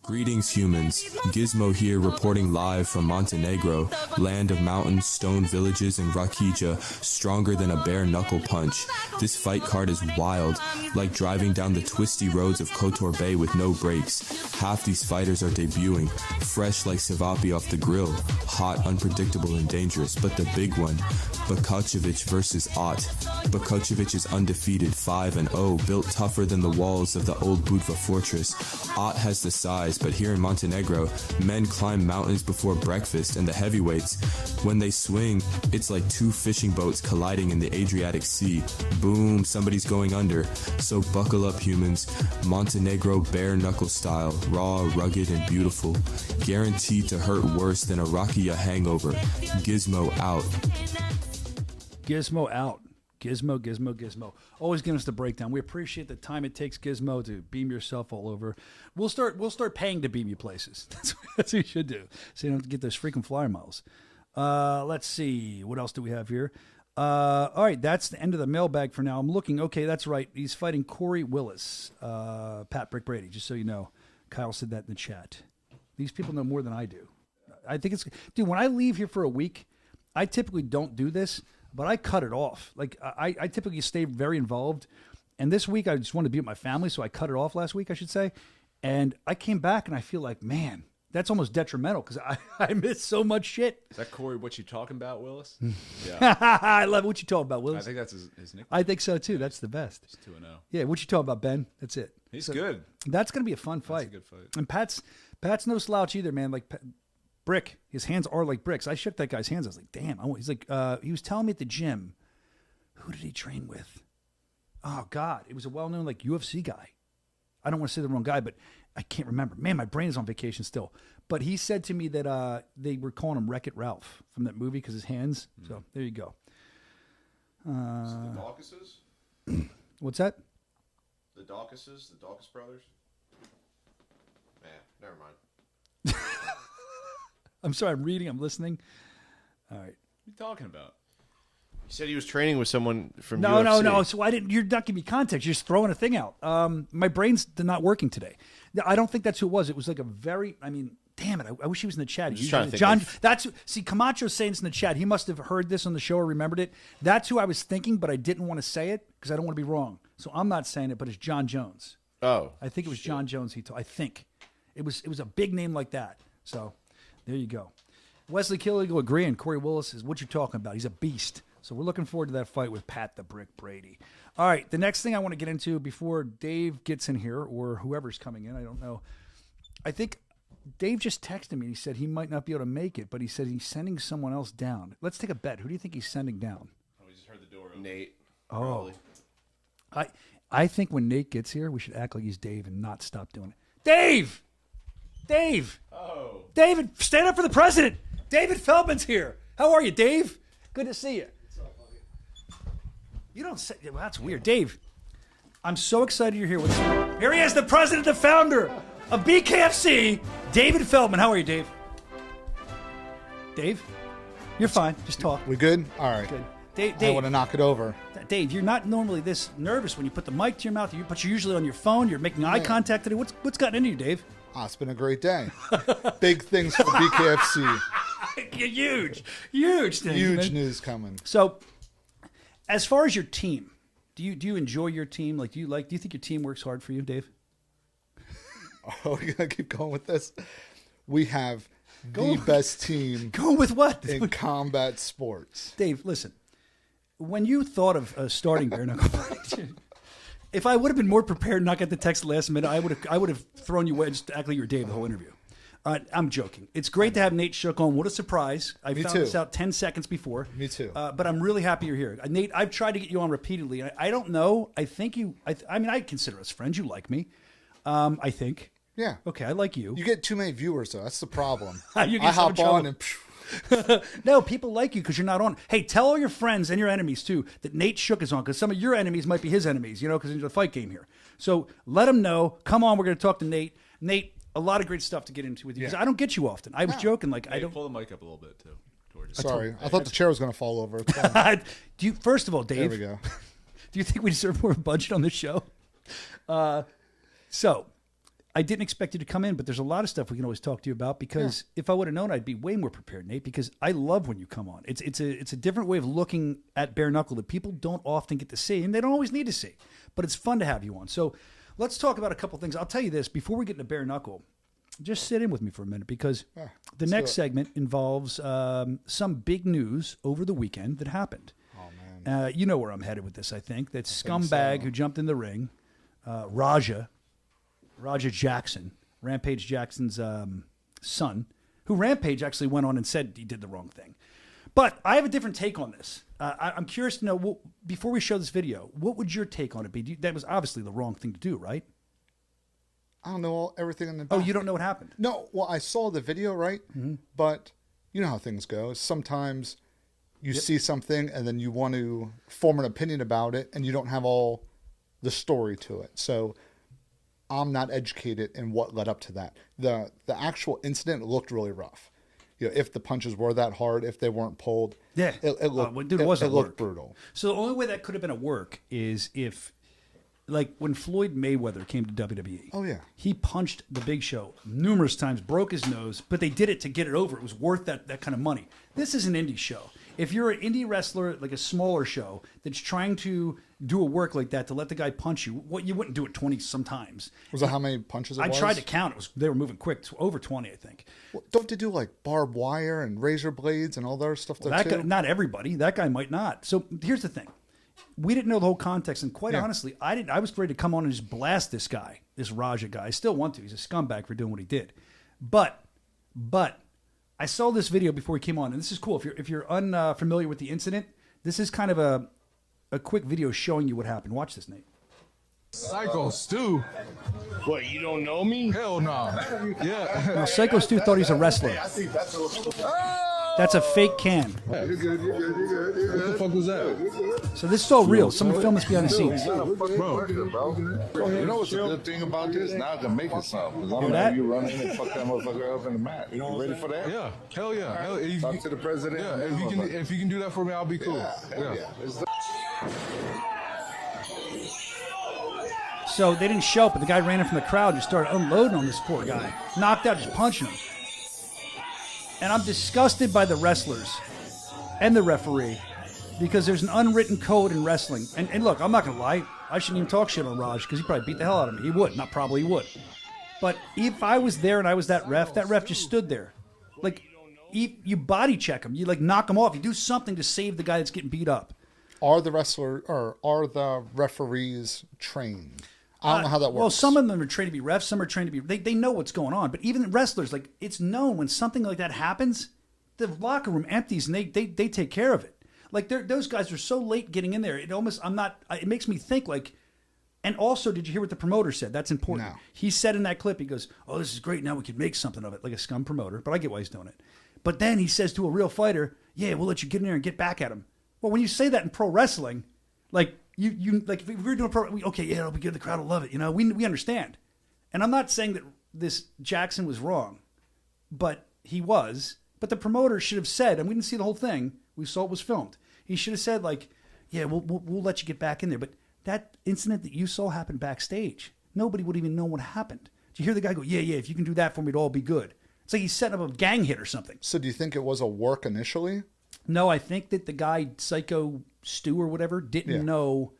Greetings, humans. Gizmo here, reporting live from Montenegro, land of mountains, stone villages, and Rakija, stronger than a bare knuckle punch. This fight card is wild, like driving down the twisty roads of Kotor Bay with no brakes. Half these fighters are debuting, fresh like cevapi off the grill, hot, unpredictable, and dangerous. But the big one, Bakacevic versus Ott. Bakacevic is undefeated, 5-0, built tougher than the walls of the old Budva fortress. Ott has the size, but here in Montenegro, men climb mountains before breakfast, and the heavyweights, when they swing, it's like two fishing boats colliding in the Adriatic Sea. Boom, somebody's going under. So buckle up, humans. Montenegro bare knuckle style, raw, rugged, and beautiful. Guaranteed to hurt worse than a Rakia hangover. Gizmo out. Gizmo out. Gizmo. Always giving us the breakdown. We appreciate the time it takes, Gizmo, to beam yourself all over. We'll start paying to beam you places. That's what you should do, so you don't have to get those freaking flyer miles. Let's see. What else do we have here? All right, that's the end of the mailbag for now. I'm looking. Okay, that's right. He's fighting Corey Willis. Pat Brick Brady, just so you know. Kyle said that in the chat. These people know more than I do. I think it's... Dude, when I leave here for a week, I typically don't do this, but I cut it off. Like, I typically stay very involved. And this week, I just wanted to be with my family, so I cut it off last week, I should say. And I came back, and I feel like, man, that's almost detrimental because I missed so much shit. Is that Corey, what you talking about, Willis? Yeah. I love what you talking about, Willis. I think that's his nickname. I think so, too. That's the best. He's 2-0. Yeah, what you talking about, Ben? That's it. He's good. That's going to be a fun fight. That's a good fight. And Pat's no slouch either, man. Like, brick. His hands are like bricks. I shook that guy's hands. I was like, damn. He's like, he was telling me at the gym, who did he train with? Oh, God. It was a well-known, like, UFC guy. I don't want to say the wrong guy, but I can't remember. Man, my brain is on vacation still. But he said to me that they were calling him Wreck-It Ralph from that movie because his hands. So there you go. Is it the Dawkises? What's that? The Dawkises? The Dawkis brothers? Man, never mind. I'm sorry, I'm reading, I'm listening. All right. What are you talking about? You said he was training with someone from No, UFC. no. So you're not giving me context. You're just throwing a thing out. My brain's not working today. I don't think that's who it was. It was like a very, damn it. I wish he was in the chat. Just trying to think See, Camacho's saying this in the chat. He must have heard this on the show or remembered it. That's who I was thinking, but I didn't want to say it because I don't want to be wrong. So I'm not saying it, but it's John Jones. Oh. I think it was John Jones. I think. It was a big name like that. So there you go. Wesley Killigo agreeing. Corey Willis is what you're talking about. He's a beast. So we're looking forward to that fight with Pat the Brick Brady. All right, the next thing I want to get into before Dave gets in here or whoever's coming in, I don't know. I think Dave just texted me and he said he might not be able to make it, but he said he's sending someone else down. Let's take a bet. Who do you think he's sending down? Oh, we just heard the door open. Nate. Oh. Probably. I think when Nate gets here, we should act like he's Dave and not stop doing it. Dave! Oh. David, stand up for the president. David Feldman's here. How are you, Dave? Good to see you. You don't say, well, that's weird. Dave, I'm so excited you're here with us. Here he is, the president, the founder of BKFC, David Feldman. How are you, Dave? Dave? You're fine. Just talk. We good? All right. Good. Dave, I want to knock it over. Dave, you're not normally this nervous when you put the mic to your mouth, but you're usually on your phone. You're making eye contact today. What's gotten into you, Dave? It's been a great day. Big things for BKFC. Huge things. Huge news coming. So, as far as your team, do you enjoy your team? Like, do you think your team works hard for you, Dave? Are we gonna keep going with this? We have the best team. Going with what? In combat sports. Dave, listen. When you thought of starting bare knuckle fighting, if I would have been more prepared and not get the text last minute, I would have thrown you away and just act like you were Dave the whole interview. I'm joking. It's great to have Nate Shook on. What a surprise. I found this out 10 seconds before. Me too. But I'm really happy you're here. Nate, I've tried to get you on repeatedly. I don't know. I think you, I mean, I consider us friends. You like me. I think. Yeah. Okay, I like you. You get too many viewers, though. That's the problem. I hop on and... No, people like you because you're not on. Hey, tell all your friends and your enemies, too, that Nate Shook is on because some of your enemies might be his enemies, because there's a fight game here. So let them know. Come on, we're going to talk to Nate. Nate, a lot of great stuff to get into with you because I don't get you often. I was joking. Like, I don't pull the mic up a little bit, too. Sorry. I thought the chair was going to fall over. Do you, first of all, Dave, there we go. Do you think we deserve more budget on this show? So I didn't expect you to come in, but there's a lot of stuff we can always talk to you about because if I would have known, I'd be way more prepared, Nate, because I love when you come on. It's a different way of looking at bare knuckle that people don't often get to see, and they don't always need to see, but it's fun to have you on. So let's talk about a couple things. I'll tell you this, before we get into bare knuckle, just sit in with me for a minute because the next segment involves some big news over the weekend that happened. Oh, man. You know where I'm headed with this, I think. That scumbag who jumped in the ring, Raja Jackson, Rampage Jackson's son, who Rampage actually went on and said he did the wrong thing. But I have a different take on this. I'm curious to know, before we show this video, what would your take on it be? That was obviously the wrong thing to do, right? I don't know everything in the back. Oh, you don't know what happened? No, well, I saw the video, right? Mm-hmm. But you know how things go. Sometimes you see something and then you want to form an opinion about it and you don't have all the story to it. So I'm not educated in what led up to that. The actual incident looked really rough. If the punches were that hard, if they weren't pulled, it looked brutal. So the only way that could have been a work is if, like when Floyd Mayweather came to WWE. Oh, yeah. He punched the Big Show numerous times, broke his nose, but they did it to get it over. It was worth that kind of money. This is an indie show. If you're an indie wrestler, like a smaller show, that's trying to do a work like that to let the guy punch you, you wouldn't do it 20 sometimes. Was that how many punches it was? I tried to count. They were moving quick. Over 20, I think. Well, don't they do like barbed wire and razor blades and all that stuff too? Not everybody. That guy might not. So here's the thing. We didn't know the whole context, and quite honestly, I was ready to come on and just blast this guy, this Raja guy. I still want to. He's a scumbag for doing what he did. But I saw this video before he came on, and this is cool. If you're unfamiliar with the incident, this is kind of a quick video showing you what happened. Watch this, Nate. Psycho Stu. What, you don't know me? Hell no. Yeah. Now, Psycho Stu thought he was a wrestler. That's a fake can. You're good. What the fuck was that? So this is all real. Someone filmed this behind the scenes. Bro. You know what's the good thing about this? Now I can make it something. Because I'm gonna have you run in and fuck that motherfucker up in the mat. You ready for that? Yeah. Hell yeah. Talk to the president. Yeah. If you can do that for me, I'll be cool. Yeah. So they didn't show up, but the guy ran in from the crowd and just started unloading on this poor guy. Knocked out, just punching him. And I'm disgusted by the wrestlers and the referee because there's an unwritten code in wrestling. And look, I'm not going to lie. I shouldn't even talk shit on Raj because he probably beat the hell out of me. He would. Not probably, he would. But if I was there and I was that ref just stood there. Like, you body check him. You, like, knock him off. You do something to save the guy that's getting beat up. Are the referees trained? I don't know how that works. Well, some of them are trained to be refs. Some are trained to be... They know what's going on. But even wrestlers, like, it's known when something like that happens, the locker room empties and they take care of it. Like, those guys are so late getting in there. It makes me think, like... And also, did you hear what the promoter said? That's important. No. He said in that clip, he goes, oh, this is great. Now we can make something of it. Like a scum promoter. But I get why he's doing it. But then he says to a real fighter, yeah, we'll let you get in there and get back at him. Well, when you say that in pro wrestling, like... You like if we were doing okay, yeah, it'll be good. The crowd will love it. We understand. And I'm not saying that this Jackson was wrong, but he was. But the promoter should have said, and we didn't see the whole thing. We saw it was filmed. He should have said, like, yeah, we'll let you get back in there. But that incident that you saw happened backstage. Nobody would even know what happened. Did you hear the guy go, yeah, if you can do that for me, it'll all be good. It's like he's setting up a gang hit or something. So do you think it was a work initially? No, I think that the guy, Psycho Stu or whatever, didn't know.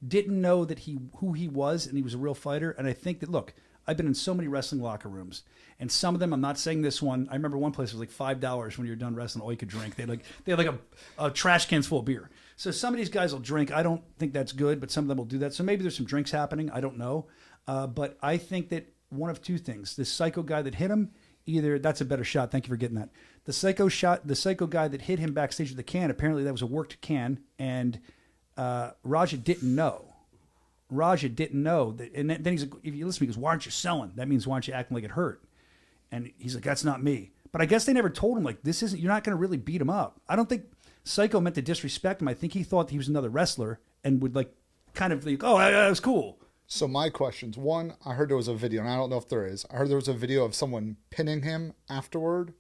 didn't know that who he was, and he was a real fighter. And I think that, look, I've been in so many wrestling locker rooms, and some of them, I'm not saying this one. I remember one place was like $5 when you were done wrestling, all you could drink. They had like a trash cans full of beer. So some of these guys will drink. I don't think that's good, but some of them will do that. So maybe there's some drinks happening. I don't know. But I think that one of two things: this psycho guy that hit him, either that's a better shot. Thank you for getting that. The psycho guy that hit him backstage with the can. Apparently that was a worked can, and Raja didn't know. Raja didn't know that, and then he's like, if you listen, he goes, "Why aren't you selling?" That means, "Why aren't you acting like it hurt?" And he's like, "That's not me." But I guess they never told him, like, this isn't. You're not going to really beat him up. I don't think Psycho meant to disrespect him. I think he thought he was another wrestler and would like kind of like, "Oh, that was cool." So my questions: one, I heard there was a video, and I don't know if there is. I heard there was a video of someone pinning him afterward.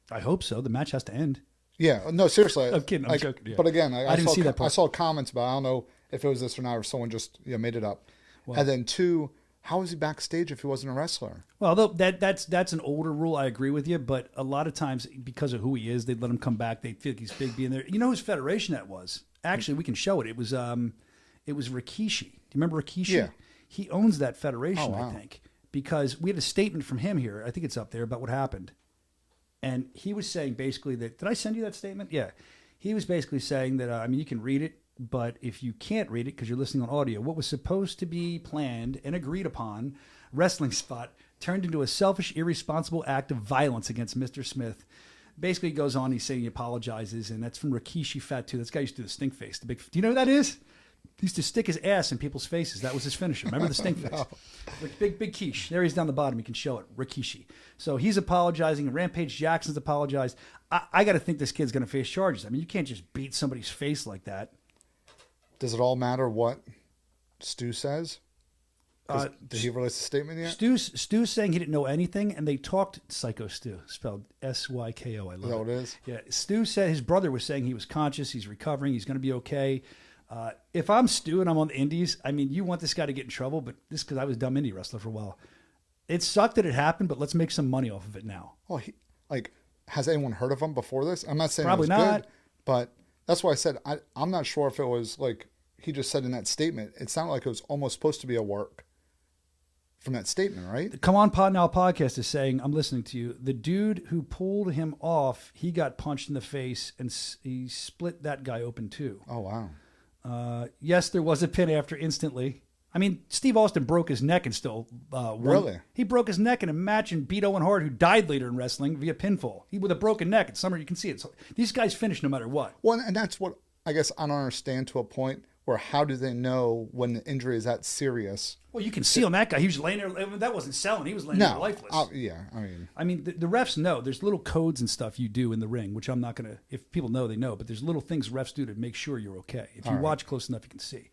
I hope so. The match has to end. Yeah, no, seriously. I'm kidding. I'm joking. Yeah. But again, I didn't saw, see that part. I saw comments about. I don't know if it was this or not, or someone just made it up. Well, and then two, how was he backstage if he wasn't a wrestler? Well, that's an older rule. I agree with you, but a lot of times because of who he is, they'd let him come back. They feel like he's big being there. You know whose federation that was? Actually, we can show it. It was Rikishi. Do you remember Rikishi? Yeah. He owns that federation, Oh, wow. I think, because we had a statement from him here. I think it's up there about what happened. And he was saying basically that, did I send you that statement? Yeah. He was basically saying that, I mean, you can read it, but if you can't read it because you're listening on audio, what was supposed to be planned and agreed upon wrestling spot turned into a selfish, irresponsible act of violence against Mr. Smith. Basically, he goes on, he's saying he apologizes, and that's from Rikishi Fat 2. This guy used to do the stink face. Do you know who that is? He used to stick his ass in people's faces. That was his finisher. Remember the stink face? Like big quiche. There he's down the bottom. You can show it. Rikishi. So he's apologizing. Rampage Jackson's apologized. I got to think this kid's going to face charges. I mean, you can't just beat somebody's face like that. Does it all matter what Stu says? Did he release a statement yet? Stu's saying he didn't know anything, and they talked Psycho Stu, spelled S-Y-K-O. I love it. Is that what it is? Yeah. Stu said his brother was saying he was conscious, he's recovering, he's going to be okay. If I'm Stu and I'm on the indies, I mean, you want this guy to get in trouble, but this because I was a dumb indie wrestler for a while. It sucked that it happened, but let's make some money off of it now. Well, has anyone heard of him before this? I'm not saying Probably it was not. good, but that's why I said I'm not sure if it was like he just said in that statement. It sounded like it was almost supposed to be a work from that statement, right? The Come On Pod Now podcast is saying, I'm listening to you. The dude who pulled him off, he got punched in the face, and he split that guy open too. Oh, wow. Yes, there was a pin after instantly. I mean, Steve Austin broke his neck and still won. Really? He broke his neck in a match and beat Owen Hart, who died later in wrestling via pinfall. He with a broken neck. In summer, you can see it. So these guys finish no matter what. Well, and that's what I guess I don't understand to a point where how do they know when the injury is that serious? Well, you can see on that guy. He was laying there. That wasn't selling. He was laying there lifeless. I mean, the refs know. There's little codes and stuff you do in the ring, which I'm not going to, if people know, they know. But there's little things refs do to make sure you're okay. If you watch close enough, you can see.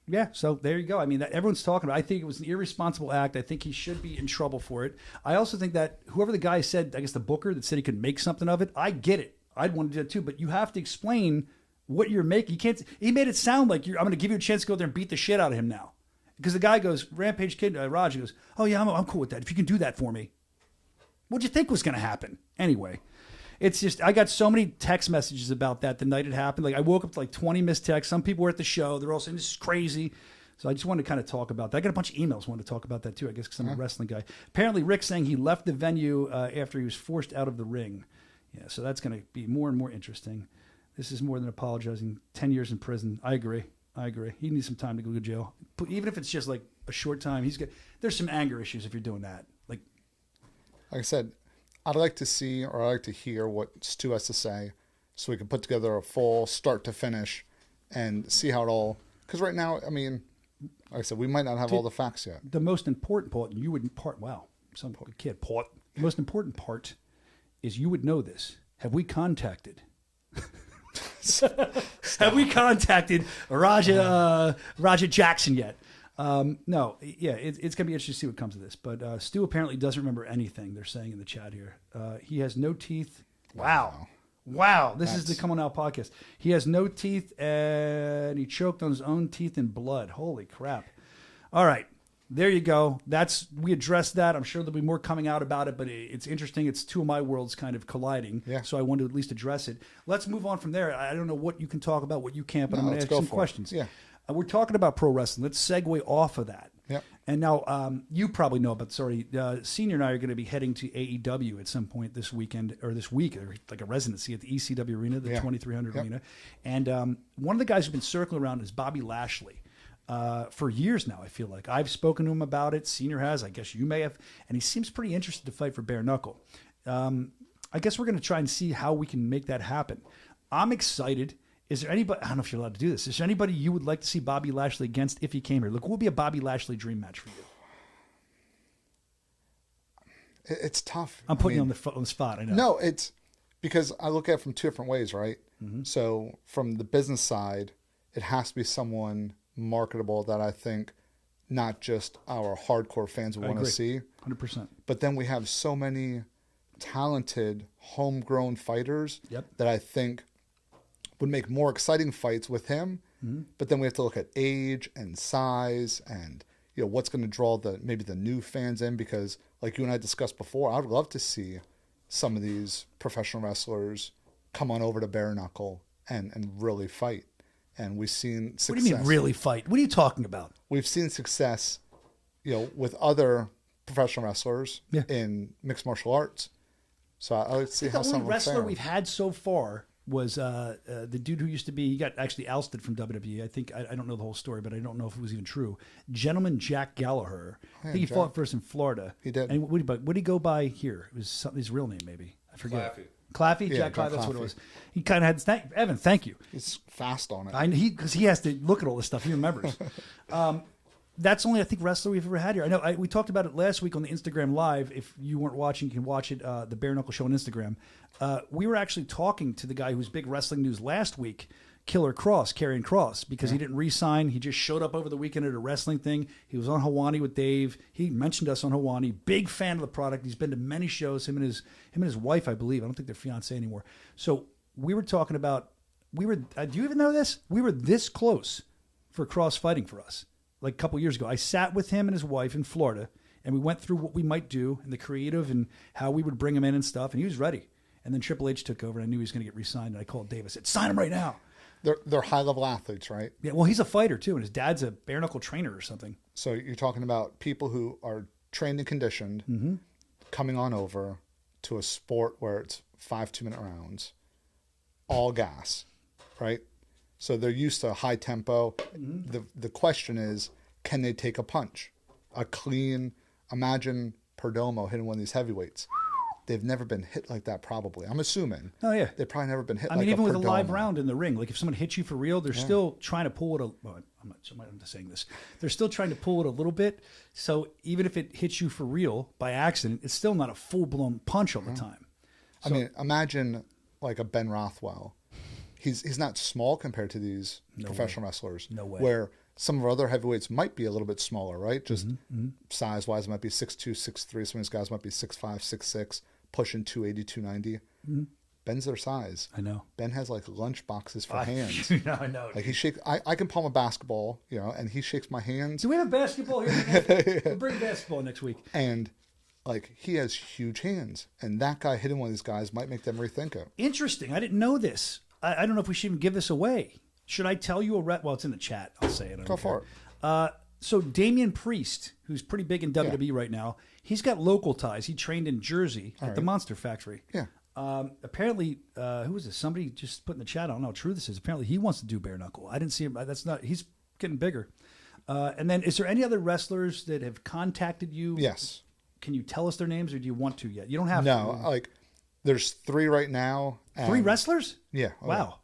Yeah, so there you go. I mean, everyone's talking about it. I think it was an irresponsible act. I think he should be in trouble for it. I also think that whoever the guy said, I guess the booker that said he could make something of it, I get it. I'd want to do that too. But you have to explain what you're making. You can't. He made it sound like I'm going to give you a chance to go there and beat the shit out of him now. Because the guy goes, Rampage Kid, Raj goes, oh yeah, I'm cool with that. If you can do that for me. What'd you think was going to happen? Anyway, it's just, I got so many text messages about that the night it happened. Like I woke up to like 20 missed texts. Some people were at the show. They're all saying this is crazy. So I just wanted to kind of talk about that. I got a bunch of emails wanted to talk about that too, I guess, because I'm a wrestling guy. Apparently Rick saying he left the venue after he was forced out of the ring. Yeah, so that's going to be more and more interesting. This is more than apologizing. 10 years in prison. I agree. He needs some time to go to jail. Even if it's just like a short time, there's some anger issues if you're doing that. Like I said, I'd like to see or I'd like to hear what Stu has to say so we can put together a full start to finish and see how it all... Because right now, I mean, like I said, we might not have all the facts yet. The most important part, and you wouldn't part... Wow, some kid part. The most important part is you would know this. Have we contacted... Have we contacted Raja Jackson yet? No. Yeah, it's going to be interesting to see what comes of this. But Stu apparently doesn't remember anything they're saying in the chat here. He has no teeth. Wow. This is the Come On Now podcast. He has no teeth, and he choked on his own teeth in blood. Holy crap. All right. There you go. We addressed that. I'm sure there'll be more coming out about it, but it's interesting. It's two of my worlds kind of colliding. Yeah. So I wanted to at least address it. Let's move on from there. I don't know what you can talk about, what you can't, but I'm going to ask some questions. Yeah. We're talking about pro wrestling. Let's segue off of that. Yeah. And now you probably know, but sorry, Senior and I are going to be heading to AEW at some point this weekend or this week, or like a residency at the ECW Arena, the 2300 Arena. And one of the guys who's been circling around is Bobby Lashley. For years now, I feel like I've spoken to him about it. Senior has, I guess you may have, and he seems pretty interested to fight for bare knuckle. I guess we're going to try and see how we can make that happen. I'm excited. Is there anybody? I don't know if you're allowed to do this. Is there anybody you would like to see Bobby Lashley against if he came here? Look, what would be a Bobby Lashley dream match for you? It's tough. I'm putting you on the spot. I know. No, it's because I look at it from two different ways, right? Mm-hmm. So from the business side, it has to be someone marketable that I think not just our hardcore fans would want to see. 100%. But then we have so many talented homegrown fighters that I think would make more exciting fights with him. Mm-hmm. But then we have to look at age and size and what's going to draw maybe the new fans in, because like you and I discussed before, I'd love to see some of these professional wrestlers come on over to bare knuckle and really fight. And we've seen success. What do you mean really fight? What are you talking about? We've seen success, with other professional wrestlers in mixed martial arts. So I would see how some the only wrestler we've had so far was the dude who used to be, he got actually ousted from WWE. I think, I don't know the whole story, but I don't know if it was even true. Gentleman Jack Gallagher. I think he fought first in Florida. He did. And what did he go by here? It was his real name, maybe. I forget. Claffey? Yeah, Jack Claffey, that's what Claffey. it was. He kind of had, Evan, thank you. He's fast on it. Because he has to look at all this stuff. He remembers. That's only, I think, wrestler we've ever had here. I know we talked about it last week on the Instagram Live. If you weren't watching, you can watch it, the Bare Knuckle Show on Instagram. We were actually talking to the guy who's big wrestling news last week, Killer Cross, Karrion Kross, because he didn't re-sign. He just showed up over the weekend at a wrestling thing. He was on Hawani with Dave. He mentioned us on Hawani. Big fan of the product. He's been to many shows. Him and his wife, I believe. I don't think they're fiancé anymore. So we were talking about. Do you even know this? We were this close for Cross fighting for us, like a couple years ago. I sat with him and his wife in Florida, and we went through what we might do and the creative and how we would bring him in and stuff. And he was ready. And then Triple H took over, and I knew he was going to get re-signed. And I called Dave. I said, "Sign him right now." They're high-level athletes, right? Yeah, well, he's a fighter, too, and his dad's a bare-knuckle trainer or something. So you're talking about people who are trained and conditioned coming on over to a sport where it's 5 2-minute rounds, all gas, right? So they're used to high tempo. The question is, can they take a punch? A clean, imagine Perdomo hitting one of these heavyweights. They've never been hit like that, probably. I'm assuming. Oh, yeah. They've probably never been hit I like mean, a even with a Perdomo. live round in the ring, like if someone hits you for real, they're still trying to pull it. I'm just saying this. They're still trying to pull it a little bit. So even if it hits you for real by accident, it's still not a full-blown punch all the time. I mean, imagine like a Ben Rothwell. He's not small compared to these professional wrestlers. No way. Where some of our other heavyweights might be a little bit smaller, right? Just size-wise, it might be 6'2", 6'3". Some of these guys might be 6'5", 6'6", pushing 280, 290. Ben's their size. I know. Ben has like lunch boxes for hands. Yeah, I know. Like he shakes. I can palm a basketball, and he shakes my hands. Do we have basketball here? We'll bring basketball next week. And like he has huge hands, and that guy hitting one of these guys might make them rethink it. Interesting. I didn't know this. I don't know if we should even give this away. Should I tell you well, it's in the chat. I'll say it. Go for it. So Damian Priest, who's pretty big in WWE right now, he's got local ties. He trained in Jersey at the Monster Factory. Yeah. Apparently, who was this? Somebody just put in the chat. I don't know how true this is. Apparently, he wants to do bare knuckle. I didn't see him. He's getting bigger. And then, is there any other wrestlers that have contacted you? Yes. Can you tell us their names, or do you want to yet? You don't have No, to. like there's 3 right now. 3 wrestlers? Yeah. Wow.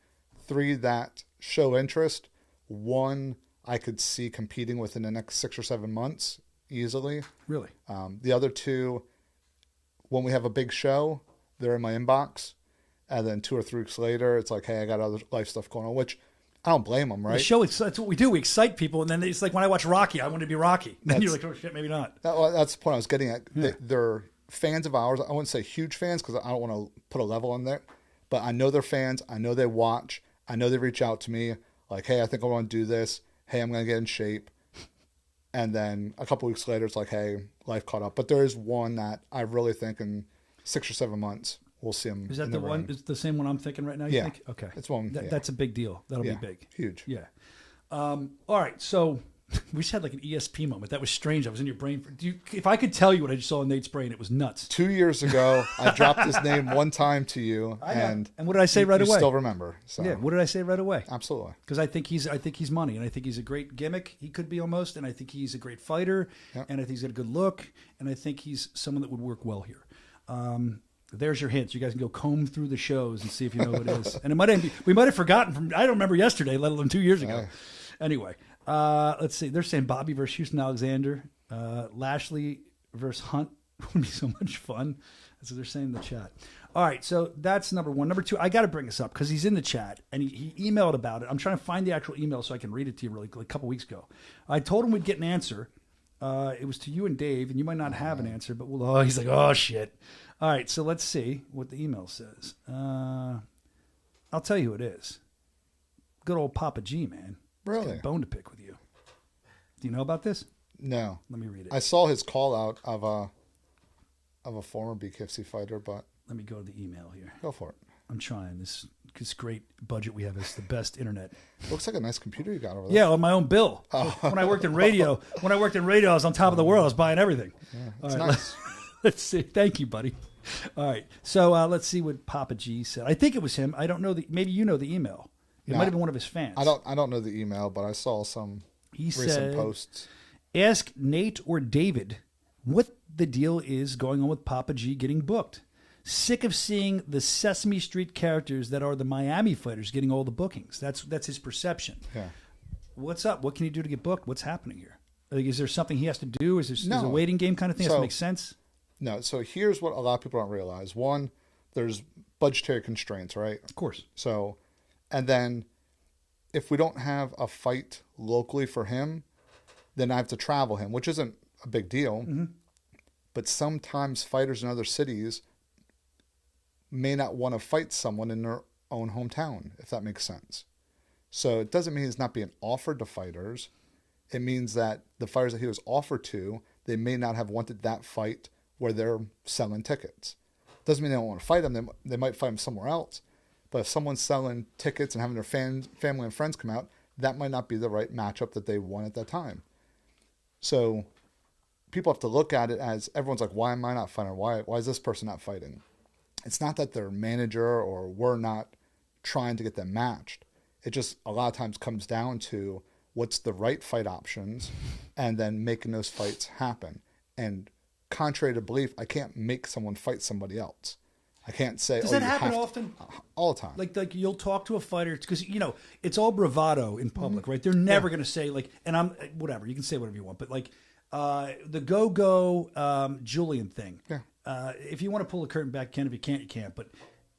3 that show interest. 1 I could see competing within the next 6 or 7 months easily. Really? The other 2, when we have a big show, they're in my inbox. And then 2 or 3 weeks later, it's like, hey, I got other life stuff going on, which I don't blame them, right? The show, that's what we do. We excite people, and then it's like when I watch Rocky, I want to be Rocky. Then you're like, oh shit, maybe not. That's the point I was getting at. Yeah. They're fans of ours. I wouldn't say huge fans because I don't want to put a level on there. But I know they're fans. I know they watch. I know they reach out to me like, hey, I think I want to do this. Hey, I'm going to get in shape. And then a couple weeks later, it's like, hey, life caught up. But there is one that I really think in 6 or 7 months we'll see him. Is that the one? Is the same one I'm thinking right now? You think? Okay, it's one. That's a big deal. That'll be big, huge. Yeah. All right, so we just had like an ESP moment. That was strange. I was in your brain. If I could tell you what I just saw in Nate's brain, it was nuts. 2 years ago, I dropped his name one time to you, and what did I say right away? You still remember? So. Yeah. What did I say right away? Absolutely. Because I think he's money, and I think he's a great gimmick. He could be almost, and I think he's a great fighter, and I think he's got a good look, and I think he's someone that would work well here. There's your hints. You guys can go comb through the shows and see if you know what it is. And we might have forgotten from. I don't remember yesterday, let alone 2 years ago. Anyway. Let's see. They're saying Bobby versus Houston Alexander. Lashley versus Hunt would be so much fun. That's what they're saying in the chat. All right, so that's number one. Number two, I got to bring this up because he's in the chat and he emailed about it. I'm trying to find the actual email so I can read it to you really quick. A couple weeks ago. I told him we'd get an answer. It was to you and Dave, and you might not have an answer, but he's like, oh, shit. All right, so let's see what the email says. I'll tell you who it is. Good old Papa G, man. Really? He's got a bone to pick with you. Do you know about this? No. Let me read it. I saw his call out of a former BKFC fighter, but let me go to the email here. Go for it. I'm trying. This great budget we have is the best internet. Looks like a nice computer you got over there. Yeah, on my own bill. Oh. When I worked in radio, I was on top of the world. I was buying everything. Yeah, all right, nice. Let's see. Thank you, buddy. All right. So let's see what Papa G said. I think it was him. I don't know. Maybe you know the email. It might have been one of his fans. I don't know the email, but I saw some recent posts. Ask Nate or David what the deal is going on with Papa G getting booked. Sick of seeing the Sesame Street characters that are the Miami fighters getting all the bookings. That's his perception. Yeah. What's up? What can he do to get booked? What's happening here? Like, is there something he has to do? Is there a waiting game kind of thing? Does it make sense? No. So here's what a lot of people don't realize. One, there's budgetary constraints, right? Of course. So, and then if we don't have a fight locally for him, then I have to travel him, which isn't a big deal. Mm-hmm. But sometimes fighters in other cities may not want to fight someone in their own hometown, if that makes sense. So it doesn't mean he's not being offered to fighters. It means that the fighters that he was offered to, they may not have wanted that fight where they're selling tickets. Doesn't mean they don't want to fight him. They might fight him somewhere else. But if someone's selling tickets and having their family and friends come out, that might not be the right matchup that they want at that time. So people have to look at it as everyone's like, why am I not fighting? Why is this person not fighting? It's not that their manager or we're not trying to get them matched. It just a lot of times comes down to what's the right fight options and then making those fights happen. And contrary to belief, I can't make someone fight somebody else. I can't say. Does that happen often? All the time. Like you'll talk to a fighter because it's all bravado in public, right? They're never going to say like, and I'm whatever. You can say whatever you want, but like the go Julian thing. Yeah. If you want to pull the curtain back, Ken. If you can't, you can't. But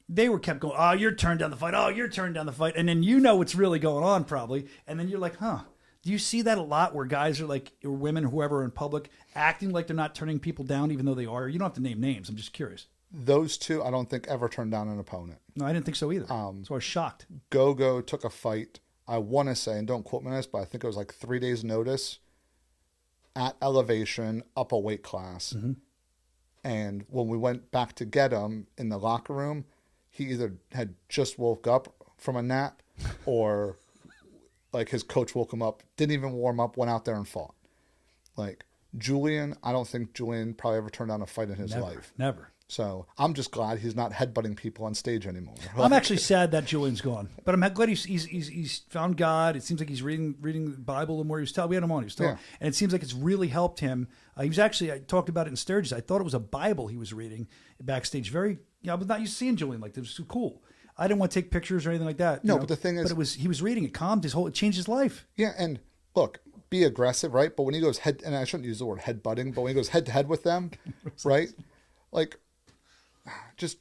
they were kept going. Oh, you're turned down the fight. Oh, you're turned down the fight. And then what's really going on probably. And then you're like, huh. Do you see that a lot where guys are like, or women, whoever in public, acting like they're not turning people down even though they are? You don't have to name names. I'm just curious. Those two, I don't think ever turned down an opponent. No, I didn't think so either. So I was shocked. Go took a fight. I want to say, and don't quote me on this, but I think it was like 3 days notice at elevation, up a weight class. Mm-hmm. And when we went back to get him in the locker room, he either had just woke up from a nap or like his coach woke him up, didn't even warm up, went out there and fought. Like Julian, I don't think Julian probably ever turned down a fight in his life. Never. So I'm just glad he's not headbutting people on stage anymore. I'm actually sad that Julian's gone, but I'm glad he's found God. It seems like he's reading the Bible and more. We had him on. And it seems like it's really helped him. He was actually, I talked about it in Sturgis. I thought it was a Bible he was reading backstage. I was not used to seeing Julian like this. It was cool. I didn't want to take pictures or anything like that. No, but the thing is, he was reading. It calmed it changed his life. Yeah, and look, be aggressive, right? But when he goes head, and I shouldn't use the word headbutting, but when he goes head to head with them, right? Like, just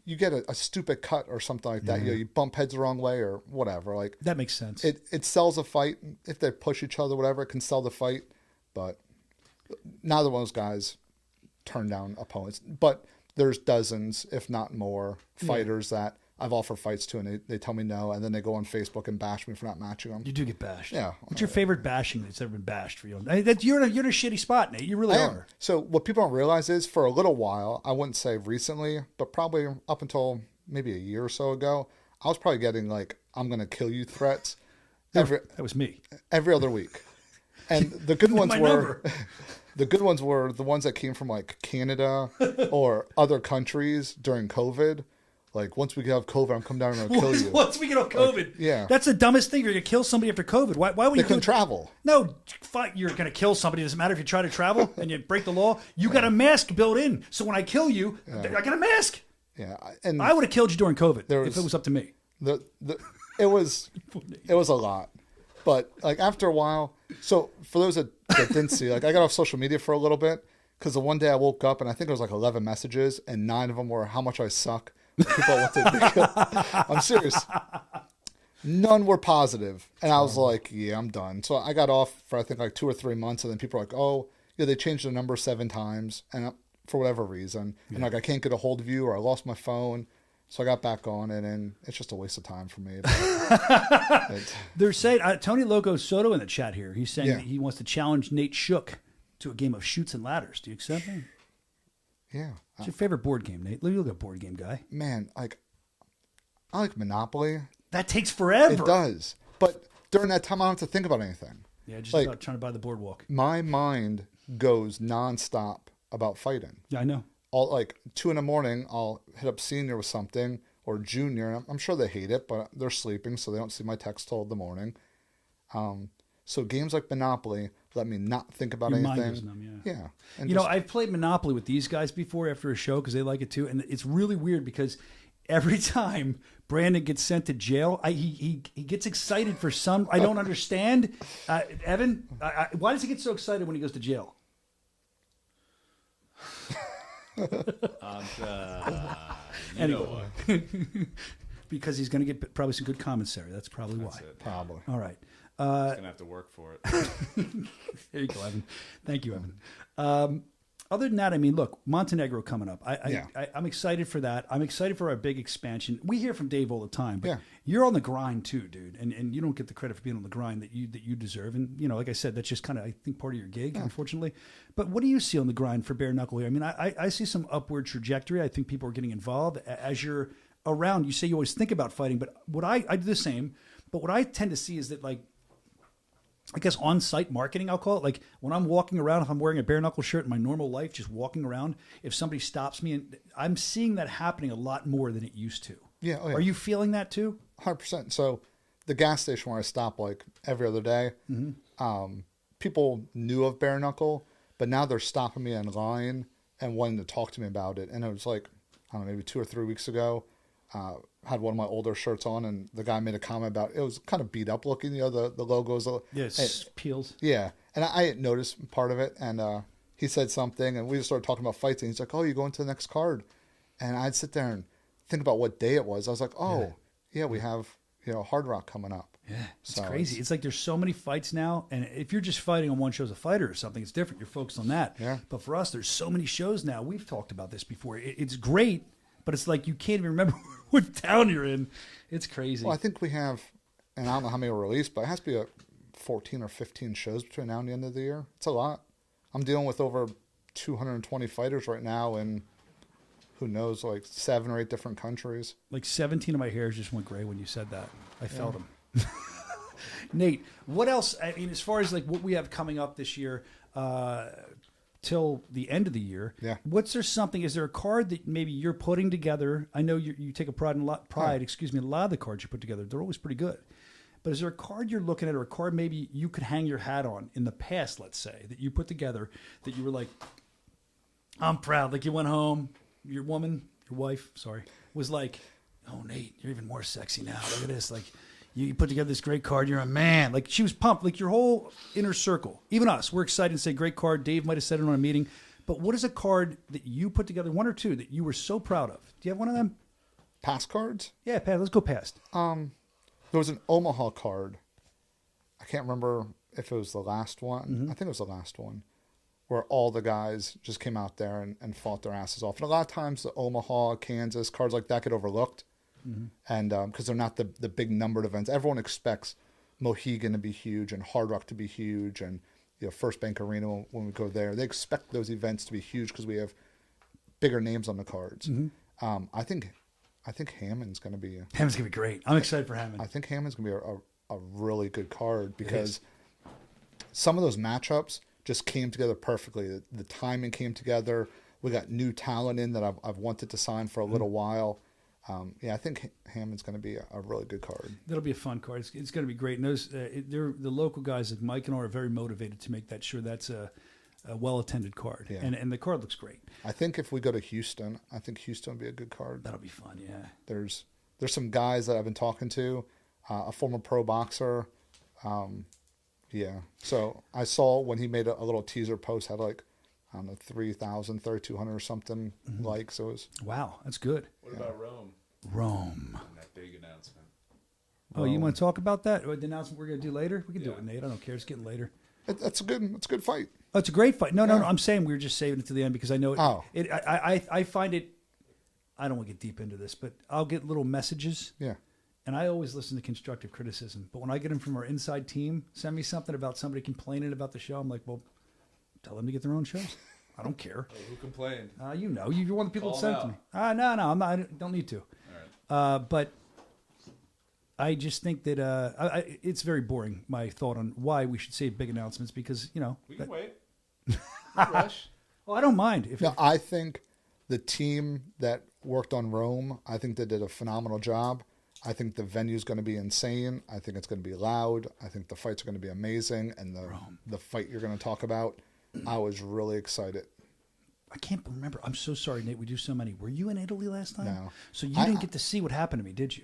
you get a stupid cut or something like that. Yeah. You bump heads the wrong way or whatever. Like that makes sense. It sells a fight if they push each other, whatever. It can sell the fight, but neither one of those guys turn down opponents. But there's dozens, if not more, fighters that I've offered fights to, and they tell me no, and then they go on Facebook and bash me for not matching them. You do get bashed. Yeah. What's your favorite bashing that's ever been bashed for you? You're in a shitty spot, Nate. You really are. So what people don't realize is for a little while, I wouldn't say recently, but probably up until maybe a year or so ago, I was probably getting like, I'm going to kill you threats. That was me. Every other week. And the good ones were the good ones were the ones that came from like Canada or other countries during COVID. Like, once we get off COVID, I'm coming down and I'll kill you. Once we get off COVID. Like, yeah. That's the dumbest thing. You're going to kill somebody after COVID. Why would you couldn't travel. No, you're going to kill somebody. It doesn't matter if you try to travel and you break the law. You got a mask built in. So when I kill you, I got a mask. Yeah. And I would have killed you during COVID if it was up to me. It was a lot. But like after a while, so for those that didn't see, like I got off social media for a little bit because the one day I woke up and I think it was like 11 messages and 9 of them were how much I suck. People wanted to kill. I'm serious. None were positive. And I was like, yeah, I'm done. So I got off for I think like 2 or 3 months, and then people were like, oh, yeah, they changed the number 7 times and for whatever reason. Yeah. And like I can't get a hold of you or I lost my phone. So I got back on it, and it's just a waste of time for me. They're saying, Tony Loco Soto in the chat here, he's saying that he wants to challenge Nate Shook to a game of Chutes and Ladders. Do you accept that? Yeah. What's your favorite board game, Nate? You're a board game guy. Man, I like Monopoly. That takes forever. It does. But during that time, I don't have to think about anything. Yeah, just like, about trying to buy the boardwalk. My mind goes nonstop about fighting. Yeah, I know. Like 2 a.m, I'll hit up Senior with something, or Junior. I'm sure they hate it, but they're sleeping, so they don't see my text till the morning. So games like Monopoly let me not think about anything. Mind goes numb, yeah. And I've played Monopoly with these guys before after a show because they like it too, and it's really weird because every time Brandon gets sent to jail, he gets excited for some. I don't understand. Evan, why does he get so excited when he goes to jail? Anyway. Because he's going to get probably some good commissary. That's probably why. Probably. All right. He's going to have to work for it. There you go, Evan. Thank you, Evan. Other than that, I mean, look, Montenegro coming up. I'm excited for that. I'm excited for our big expansion. We hear from Dave all the time, but you're on the grind too, dude. And you don't get the credit for being on the grind that you deserve. And, like I said, that's just kind of, I think, part of your gig, unfortunately. But what do you see on the grind for Bare Knuckle here? I mean, I see some upward trajectory. I think people are getting involved. As you're around, you say you always think about fighting, but I do the same. But what I tend to see is that, like, I guess on-site marketing, I'll call it. Like when I'm walking around, if I'm wearing a bare knuckle shirt in my normal life, just walking around, if somebody stops me, and I'm seeing that happening a lot more than it used to. Yeah. Oh, yeah. Are you feeling that too? 100%. So the gas station where I stop like every other day, people knew of bare knuckle, but now they're stopping me in line and wanting to talk to me about it. And it was like, I don't know, maybe 2 or 3 weeks ago, had one of my older shirts on, and the guy made a comment about it was kind of beat up looking, the logos. Yes, peels. Yeah, and I hadn't noticed part of it, and he said something, and we just started talking about fights, and he's like, "Oh, you going to the next card?" And I'd sit there and think about what day it was. I was like, "Oh, yeah, we have Hard Rock coming up." Yeah, it's crazy. It's like there's so many fights now, and if you're just fighting on one show as a fighter or something, it's different. You're focused on that. Yeah. But for us, there's so many shows now. We've talked about this before. It's great. But it's like you can't even remember what town you're in. It's crazy. Well, I think we have, and I don't know how many were released, but it has to be 14 or 15 shows between now and the end of the year. It's a lot. I'm dealing with over 220 fighters right now in, who knows, like 7 or 8 different countries. Like 17 of my hairs just went gray when you said that. I felt them. Nate, what else? I mean, as far as like what we have coming up this year, till the end of the year. Yeah. Is there a card that maybe you're putting together? I know you take a pride in a lot of the cards you put together. They're always pretty good. But is there a card you're looking at, or a card maybe you could hang your hat on in the past, let's say, that you put together that you were like, I'm proud. Like you went home, your wife, was like, oh, Nate, you're even more sexy now. Look at this. Like, you put together this great card. You're a man. Like she was pumped. Like your whole inner circle, even us, we're excited to say great card. Dave might have said it on a meeting, but what is a card that you put together, 1 or 2 that you were so proud of? Do you have one of them? Past cards? Yeah, past. Let's go past. There was an Omaha card. I can't remember if it was the last one. I think it was the last one, where all the guys just came out there and fought their asses off. And a lot of times the Omaha, Kansas cards like that get overlooked. And because they're not the big numbered events. Everyone expects Mohegan to be huge and Hard Rock to be huge, and First Bank Arena when we go there. They expect those events to be huge because we have bigger names on the cards. I think Hammond's going to be great. I'm excited for Hammond. I think Hammond's going to be a really good card because some of those matchups just came together perfectly. The timing came together. We got new talent in that I've wanted to sign for a little while. I think Hammond's going to be a really good card. That'll be a fun card. It's going to be great. And they're the local guys like Mike and I are very motivated to make that sure that's a well-attended card. Yeah. And the card looks great. I think if we go to Houston, I think Houston will be a good card. That'll be fun, yeah. There's some guys that I've been talking to, a former pro boxer. So I saw when he made a little teaser post, had like, I don't know, 3,000, 3,200 or something likes. So it was, wow, that's good. What about Rome? Rome. And that big announcement. Oh, you want to talk about that? Or the announcement we're going to do later? We can do it with Nate. I don't care. It's getting later. It's a good fight. Oh, it's a great fight. No. I'm saying we were just saving it to the end because I know I find it. I don't want to get deep into this, but I'll get little messages. Yeah. And I always listen to constructive criticism. But when I get them from our inside team, send me something about somebody complaining about the show. I'm like, well, tell them to get their own shows. I don't care. Oh, who complained? You're one of the people that sent it to me. No, I'm not. I don't need to. All right. But I just think that it's very boring, my thought on why we should save big announcements because, we can wait. Rush. Well, I don't mind. I think the team that worked on Rome, I think they did a phenomenal job. I think the venue's going to be insane. I think it's going to be loud. I think the fights are going to be amazing. And the fight you're going to talk about, I was really excited. I can't remember. I'm so sorry, Nate. We do so many. Were you in Italy last time? No. So you didn't get to see what happened to me, did you?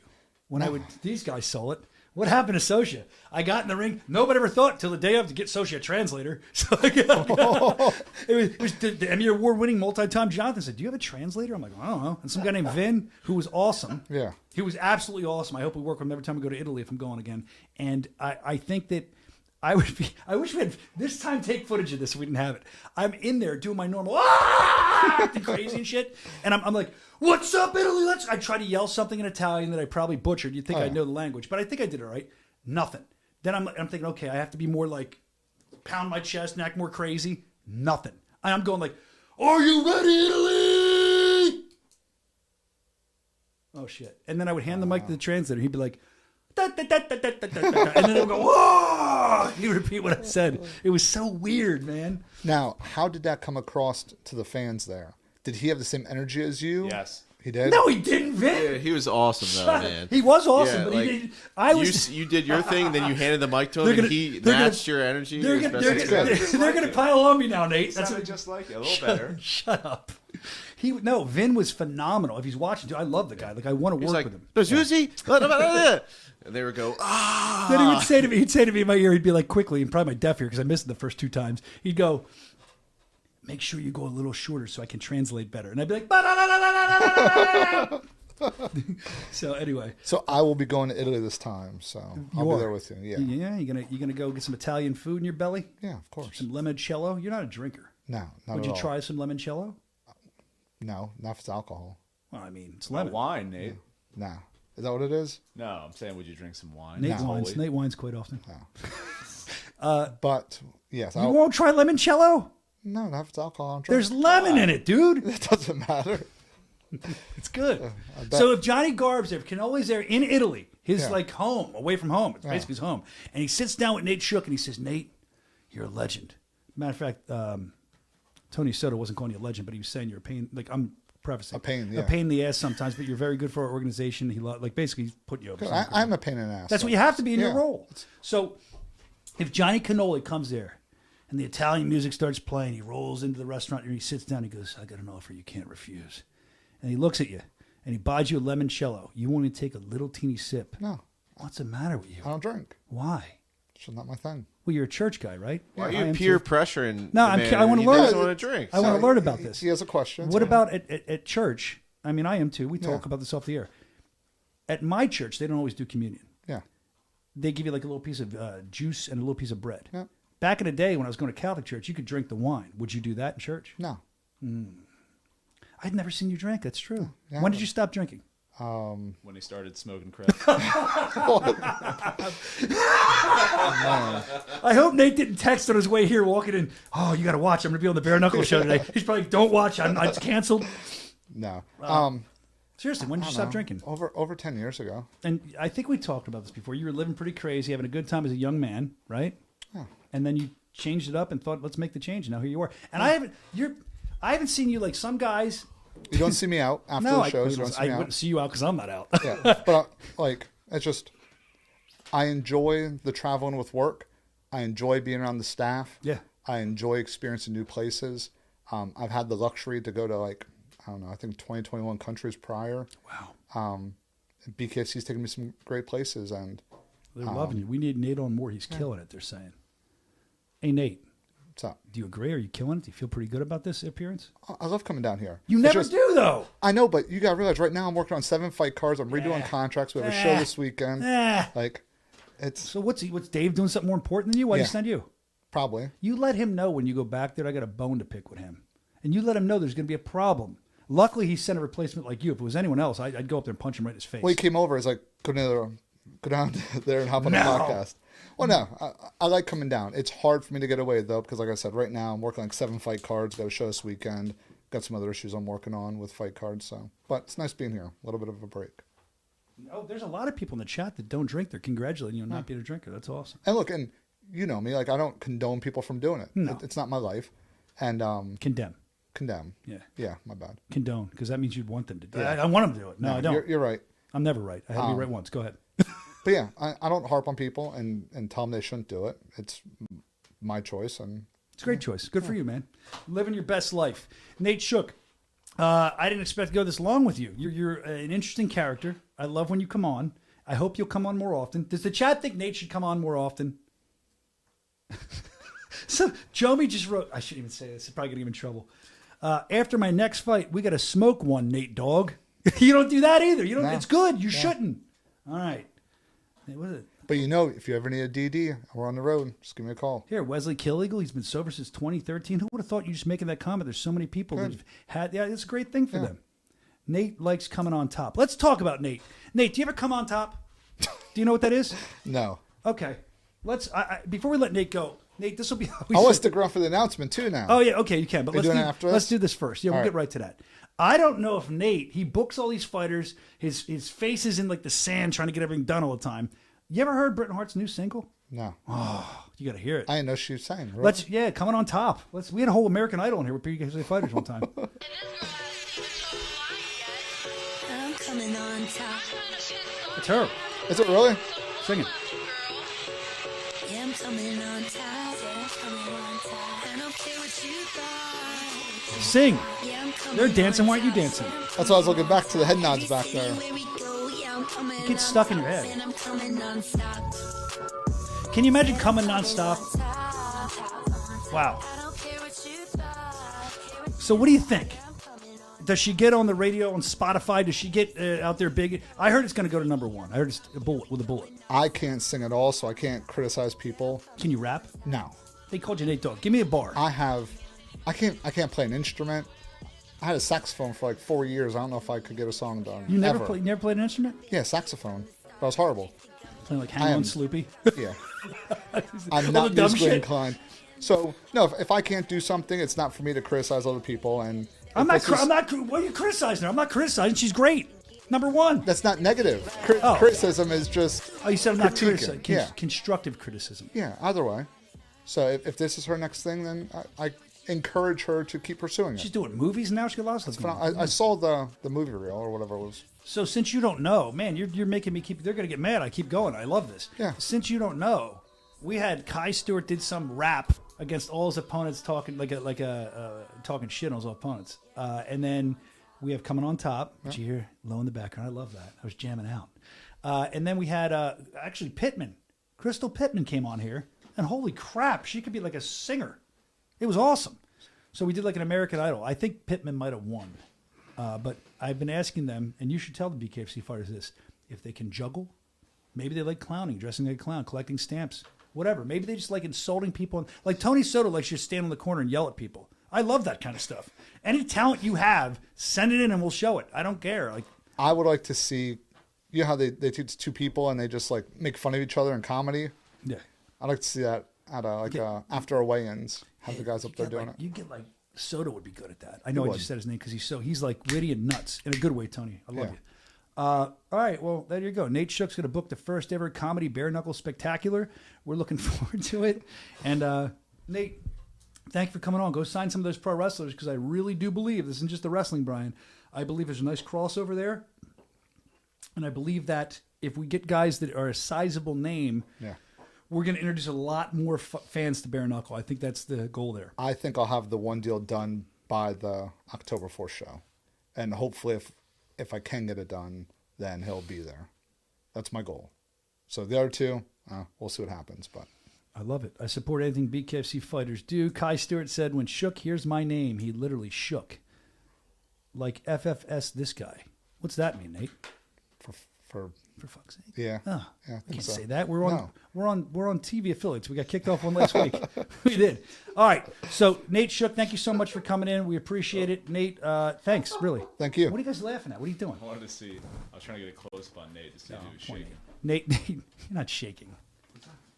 These guys saw it. What happened to Soscia? I got in the ring. Nobody ever thought until the day of to get Soscia a translator. So it was the Emmy Award-winning multi-time Jonathan said, "Do you have a translator?" I'm like, I don't know. And some guy named Vin, who was awesome. Yeah. He was absolutely awesome. I hope we work with him every time we go to Italy if I'm going again. And I think that I wish we had this time take footage of this if we didn't have it. I'm in there doing my normal acting crazy and shit. And I'm like, "What's up, Italy? I try to yell something in Italian that I probably butchered. You'd think I know the language, but I think I did it right. Nothing. Then I'm thinking, okay, I have to be more like pound my chest, act more crazy. Nothing. And I'm going like, "Are you ready, Italy?" Oh shit! And then I would hand the mic to the translator. He'd be like, da, da, da, da, da, da, da, da. And then I would go, "Whoa!" He'd repeat what I said. It was so weird, man. Now, how did that come across to the fans there? Did he have the same energy as you? Yes. He did? No, he didn't, Vin. Yeah, he was awesome, though, man. He was awesome, Yeah, but like, he did. You did your thing, then you handed the mic to him, and he matched your energy. They're going to pile on me now, Nate. That's just like it. A little better. Shut up. Vin was phenomenal. If he's watching, dude, I love the guy. Like, I want to work with him. And they would go, Then he would say to me in my ear, he'd be like, quickly, and probably my deaf ear, because I missed it the first 2 times. He'd go, "Make sure you go a little shorter so I can translate better." And I'd be like, so anyway. So I will be going to Italy this time, so I'll be there with you. Yeah. Yeah, you gonna go get some Italian food in your belly? Yeah, of course. Some limoncello? You're not a drinker. No, not Would at you all. try some limoncello? No, not if it's alcohol. Well, I mean, it's Not lemon. wine, Nate. No. Is that what it is? No, I'm saying, would you drink some wine? Nate wines quite often. No. But yes, You won't try limoncello? No, not if it's alcohol. I'm There's lemon in it, dude. It doesn't matter. It's good. So if Johnny Garb's there, if Canoli's there in Italy, his like home, away from home, it's basically his home, and he sits down with Nate Shook and he says, "Nate, you're a legend." Matter of fact, Tony Soto wasn't calling you a legend, but he was saying you're a pain. Like, I'm prefacing a pain in the ass sometimes, but you're very good for our organization. He basically put you over. I'm a pain in the ass. That's what you have to be in your role. So if Johnny Canoli comes there and the Italian music starts playing, he rolls into the restaurant and he sits down. He goes, "I got an offer you can't refuse." And he looks at you and he buys you a limoncello. You won't even take a little teeny sip. No. What's the matter with you? I don't drink. Why? It's not my thing. Well, you're a church guy, right? Why are you peer pressuring? No, I want to learn. Doesn't want to drink. I want to learn about this. He has a question. What about at church? I mean, I am too. We talk about this off the air. At my church, they don't always do communion. Yeah. They give you like a little piece of juice and a little piece of bread. Yeah. Back in the day when I was going to Catholic church, you could drink the wine. Would you do that in church? No. I'd never seen you drink. That's true. Yeah, When did you stop drinking? When he started smoking crack. I hope Nate didn't text on his way here walking in. Oh, you got to watch. I'm going to be on the Bare Knuckle show today. He's probably, don't watch. It's canceled. No. Seriously, when did you stop drinking? Over 10 years ago. And I think we talked about this before. You were living pretty crazy, having a good time as a young man, right? Yeah. And then you changed it up and thought, let's make the change. And now here you are. And I haven't seen you like some guys. You don't see me out after the shows. I wouldn't see you out because I'm not out. Yeah, but it's just I enjoy the traveling with work. I enjoy being around the staff. Yeah, I enjoy experiencing new places. I've had the luxury to go to I think 21 countries prior. Wow. BKFC's taken me some great places, and they're loving you. We need Nate on more. He's killing it. They're saying. Hey Nate. What's up? Do you agree? Are you killing it? Do you feel pretty good about this appearance? I love coming down here. You never do, though. I know, but you got to realize right now I'm working on 7 fight cards. I'm redoing contracts. We have a show this weekend. So what's Dave doing something more important than you? Why did he send you? Probably. You let him know when you go back there. I got a bone to pick with him, and you let him know there's going to be a problem. Luckily, he sent a replacement like you. If it was anyone else, I'd go up there and punch him right in his face. Well, he came over. He's like, go down there and hop on the podcast. Well, no, I like coming down. It's hard for me to get away, though, because like I said, right now I'm working on 7 fight cards. Got a show this weekend. Got some other issues I'm working on with fight cards. But it's nice being here. A little bit of a break. Oh, there's a lot of people in the chat that don't drink. They're congratulating you on not being a drinker. That's awesome. And look, and you know me, I don't condone people from doing it. No. It's not my life. And Condemn. Yeah, my bad. Condone, because that means you'd want them to do it. Yeah. I want them to do it. No, I don't. You're right. I'm never right. I had to be right once. Go ahead. But yeah, I don't harp on people and tell them they shouldn't do it. It's my choice. And it's a great choice. Good for you, man. Living your best life. Nate Shook, I didn't expect to go this long with you. You're an interesting character. I love when you come on. I hope you'll come on more often. Does the chat think Nate should come on more often? So Jomi just wrote, I shouldn't even say this. It's probably going to get him in trouble. After my next fight, we got to smoke one, Nate dog. You don't do that either. You don't. No. It's good. You shouldn't. All right. What is it? But if you ever need a DD, we're on the road. Just give me a call. Here, Wesley Killeagle. He's been sober since 2013. Who would have thought you just making that comment? There's so many people that have had. Yeah, it's a great thing for them. Nate likes coming on top. Let's talk about Nate. Nate, do you ever come on top? Do you know what that is? No. Okay. Let's. Before we let Nate go, Nate, this will be. I want to stick around for the announcement too now. Oh yeah, okay, you can. But let's do this first. Yeah, we'll right. get right to that. I don't know if Nate, he books all these fighters. His face is in like the sand, trying to get everything done all the time. You ever heard Bret Hart's new single? No. Oh, you got to hear it. I didn't know she was saying. Really? Coming on top. We had a whole American Idol in here with BKFC fighters one time. I'm coming on top. It's her. Is it really? Sing it. Yeah, I'm coming on top. Yeah, I'm coming on top. I don't care what you thought. Sing. Yeah, I'm coming. They're dancing. Why aren't you dancing? That's why I was looking back to the head nods back there. It gets stuck in your head. Can you imagine coming nonstop? Wow. So what do you think? Does she get on the radio on Spotify? Does she get out there big? I heard it's going to go to #1. I heard it's a bullet with a bullet. I can't sing at all, so I can't criticize people. Can you rap? No. They called you Nate Dogg. Give me a bar. I can't play an instrument. I had a saxophone for like 4 years. I don't know if I could get a song done. You never played an instrument? Yeah, saxophone. That was horrible. Playing like Hang On Sloopy? Yeah. I'm not musically inclined. So, no, if I can't do something, it's not for me to criticize other people. And I'm not. Why are you criticizing her? I'm not criticizing. She's great. #1. That's not negative. Criticism is just. Oh, you said I'm not criticizing. Constructive criticism. Yeah, either way. So if this is her next thing, then I encourage her to keep pursuing it. She's doing movies now. She got lots of I saw the movie reel or whatever it was. So since you don't know, man, you're making me keep. They're gonna get mad. I keep going. I love this. Yeah. Since you don't know, we had Kai Stewart did some rap against all his opponents, talking talking shit on his opponents, and then we have Coming on Top, which you hear low in the background. I love that. I was jamming out, and then we had actually Pittman, Crystal Pittman came on here, and holy crap, she could be like a singer. It was awesome. So we did like an American Idol. I think Pittman might have won. But I've been asking them, and you should tell the BKFC fighters this, if they can juggle, maybe they like clowning, dressing like a clown, collecting stamps, whatever. Maybe they just like insulting people. Like Tony Soto likes you to stand in the corner and yell at people. I love that kind of stuff. Any talent you have, send it in and we'll show it. I don't care. Like I would like to see, you know how they teach two people and they just like make fun of each other in comedy? Yeah. I'd like to see that at after our weigh-ins. Have the guys up there doing it. You get like Soto would be good at that. I know I just said his name because he's like witty and nuts in a good way, Tony. I love you. All right, well, there you go. Nate Shook's going to book the first ever comedy bare knuckle spectacular. We're looking forward to it. And Nate, thank you for coming on. Go sign some of those pro wrestlers because I really do believe this isn't just the wrestling, Brian. I believe there's a nice crossover there, and I believe that if we get guys that are a sizable name, we're going to introduce a lot more fans to bare knuckle. I think that's the goal there. I think I'll have the one deal done by the October 4th show, and hopefully if I can get it done, then he'll be there. That's my goal. So the other two, we'll see what happens. But I love it. I support anything BKFC fighters do. Kai Stewart said, when Shook hears my name, he literally shook. Like FFS this guy. What's that mean, Nate? For fuck's sake. Yeah. Oh, yeah, I can't so. say that. We're on TV affiliates. We got kicked off one last week. We did. All right. So Nate Shook, thank you so much for coming in. We appreciate it. Nate, thanks, really. Thank you. What are you guys laughing at? What are you doing? I wanted to see. I was trying to get a close up on Nate to see if he was shaking. Nate, you're not shaking.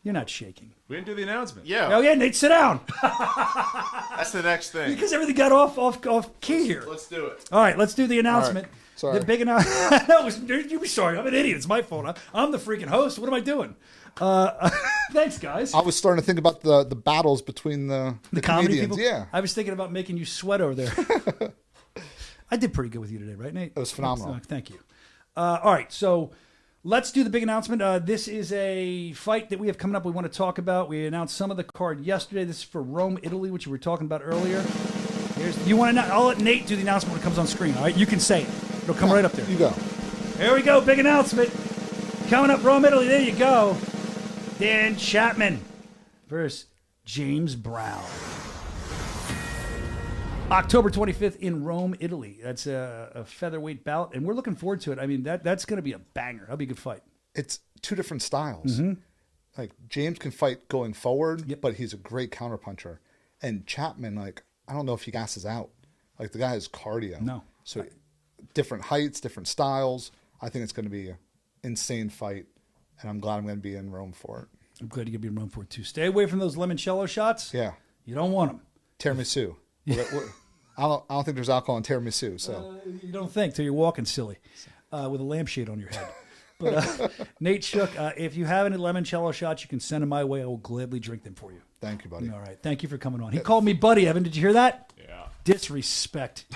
You're not shaking. We didn't do the announcement. Yeah. Oh yeah, Nate, sit down. That's the next thing. Because everything got off key here. Let's do it. All right, let's do the announcement. Right. Sorry. The big announcement. No, you be sorry. I'm an idiot. It's my fault. I'm the freaking host. What am I doing? Thanks, guys. I was starting to think about the battles between the comedy comedians. people. Yeah. I was thinking about making you sweat over there. I did pretty good with you today, right, Nate? It was phenomenal. Thank you. All right, so let's do the big announcement. This is a fight that we have coming up we want to talk about. We announced some of the card yesterday. This is for Rome, Italy, which we were talking about earlier. You want to? I'll let Nate do the announcement when it comes on screen. All right, you can say it. It'll come right up there. You go. Here we go. Big announcement. Coming up, Rome, Italy. There you go. Dan Chapman versus James Brown. October 25th in Rome, Italy. That's a featherweight bout, and we're looking forward to it. I mean, that's going to be a banger. That'll be a good fight. It's two different styles. Mm-hmm. Like, James can fight going forward, but he's a great counterpuncher. And Chapman, like, I don't know if he gasses out. Like, the guy has cardio. No. So, different heights, different styles. I think it's going to be an insane fight, and I'm glad I'm going to be in Rome for it. I'm glad you're going to be in Rome for it, too. Stay away from those limoncello shots. Yeah. You don't want them. Tiramisu. I don't think there's alcohol in tiramisu. So you don't think till you're walking silly with a lampshade on your head. But Nate Shook, if you have any limoncello shots, you can send them my way. I will gladly drink them for you. Thank you, buddy. All right. Thank you for coming on. He called me buddy, Evan. Did you hear that? Yeah. Disrespect.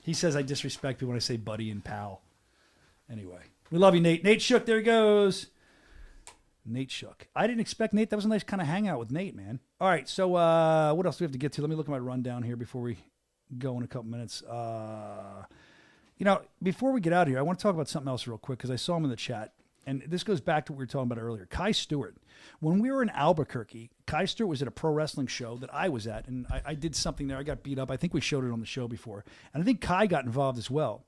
He says I disrespect people when I say buddy and pal. Anyway, we love you, Nate. Nate Shook, there he goes. Nate Shook. I didn't expect Nate. That was a nice kind of hangout with Nate, man. All right, so what else do we have to get to? Let me look at my rundown here before we go in a couple minutes. Before we get out of here, I want to talk about something else real quick because I saw him in the chat. And this goes back to what we were talking about earlier. Kai Stewart. When we were in Albuquerque, Kai Stewart was at a pro wrestling show that I was at, and I did something there. I got beat up. I think we showed it on the show before. And I think Kai got involved as well.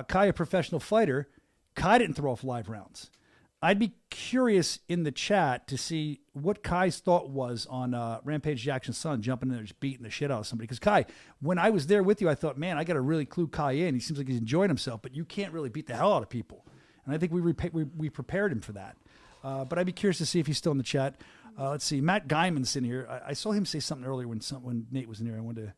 Kai, a professional fighter, Kai didn't throw off live rounds. I'd be curious in the chat to see what Kai's thought was on Rampage Jackson's son jumping in there just beating the shit out of somebody. Because Kai, when I was there with you, I thought, man, I got to really clue Kai in. He seems like he's enjoying himself, but you can't really beat the hell out of people. And I think we prepared him for that. But I'd be curious to see if he's still in the chat. Let's see. Matt Guyman's in here. I saw him say something earlier when Nate was in here. I wanted to...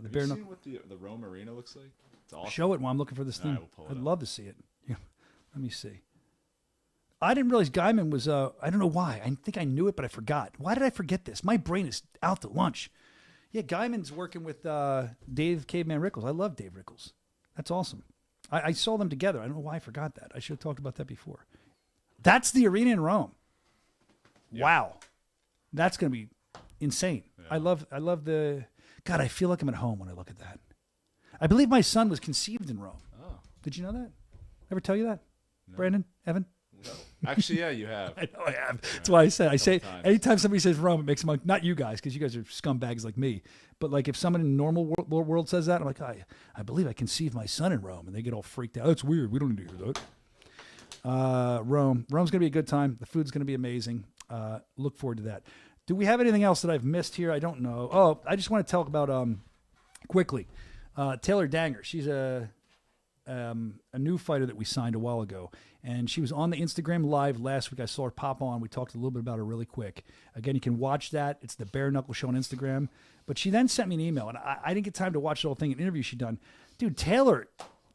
Have you seen what the Rome Arena looks like? It's awesome. Show it while I'm looking for this thing. We'll I'd love to see it. Yeah. Let me see. I didn't realize Guyman was, I don't know why. I think I knew it, but I forgot. Why did I forget this? My brain is out to lunch. Yeah, Guyman's working with Dave Caveman Rickles. I love Dave Rickles. That's awesome. I saw them together. I don't know why I forgot that. I should have talked about that before. That's the arena in Rome. Yeah. Wow. That's going to be insane. Yeah. I love the... God, I feel like I'm at home when I look at that. I believe my son was conceived in Rome. Oh. Did you know that? Ever tell you that? No. Brandon? Evan? No. Actually, yeah, you have. I know I have. That's why I say anytime somebody says Rome, it makes them, not you guys, because you guys are scumbags like me, but like if someone in the normal world says that, I'm like, I believe I conceived my son in Rome, and they get all freaked out. That's weird. We don't need to hear that. Rome's going to be a good time. The food's going to be amazing. Look forward to that. Do we have anything else that I've missed here? I don't know. Oh, I just want to talk about quickly. Taylor Danger. She's a a new fighter that we signed a while ago, and she was on the Instagram Live last week. I saw her pop on. We talked a little bit about her really quick. Again, you can watch that. It's the Bare Knuckle Show on Instagram. But she then sent me an email, and I didn't get time to watch the whole thing, an interview she done. Dude, Taylor,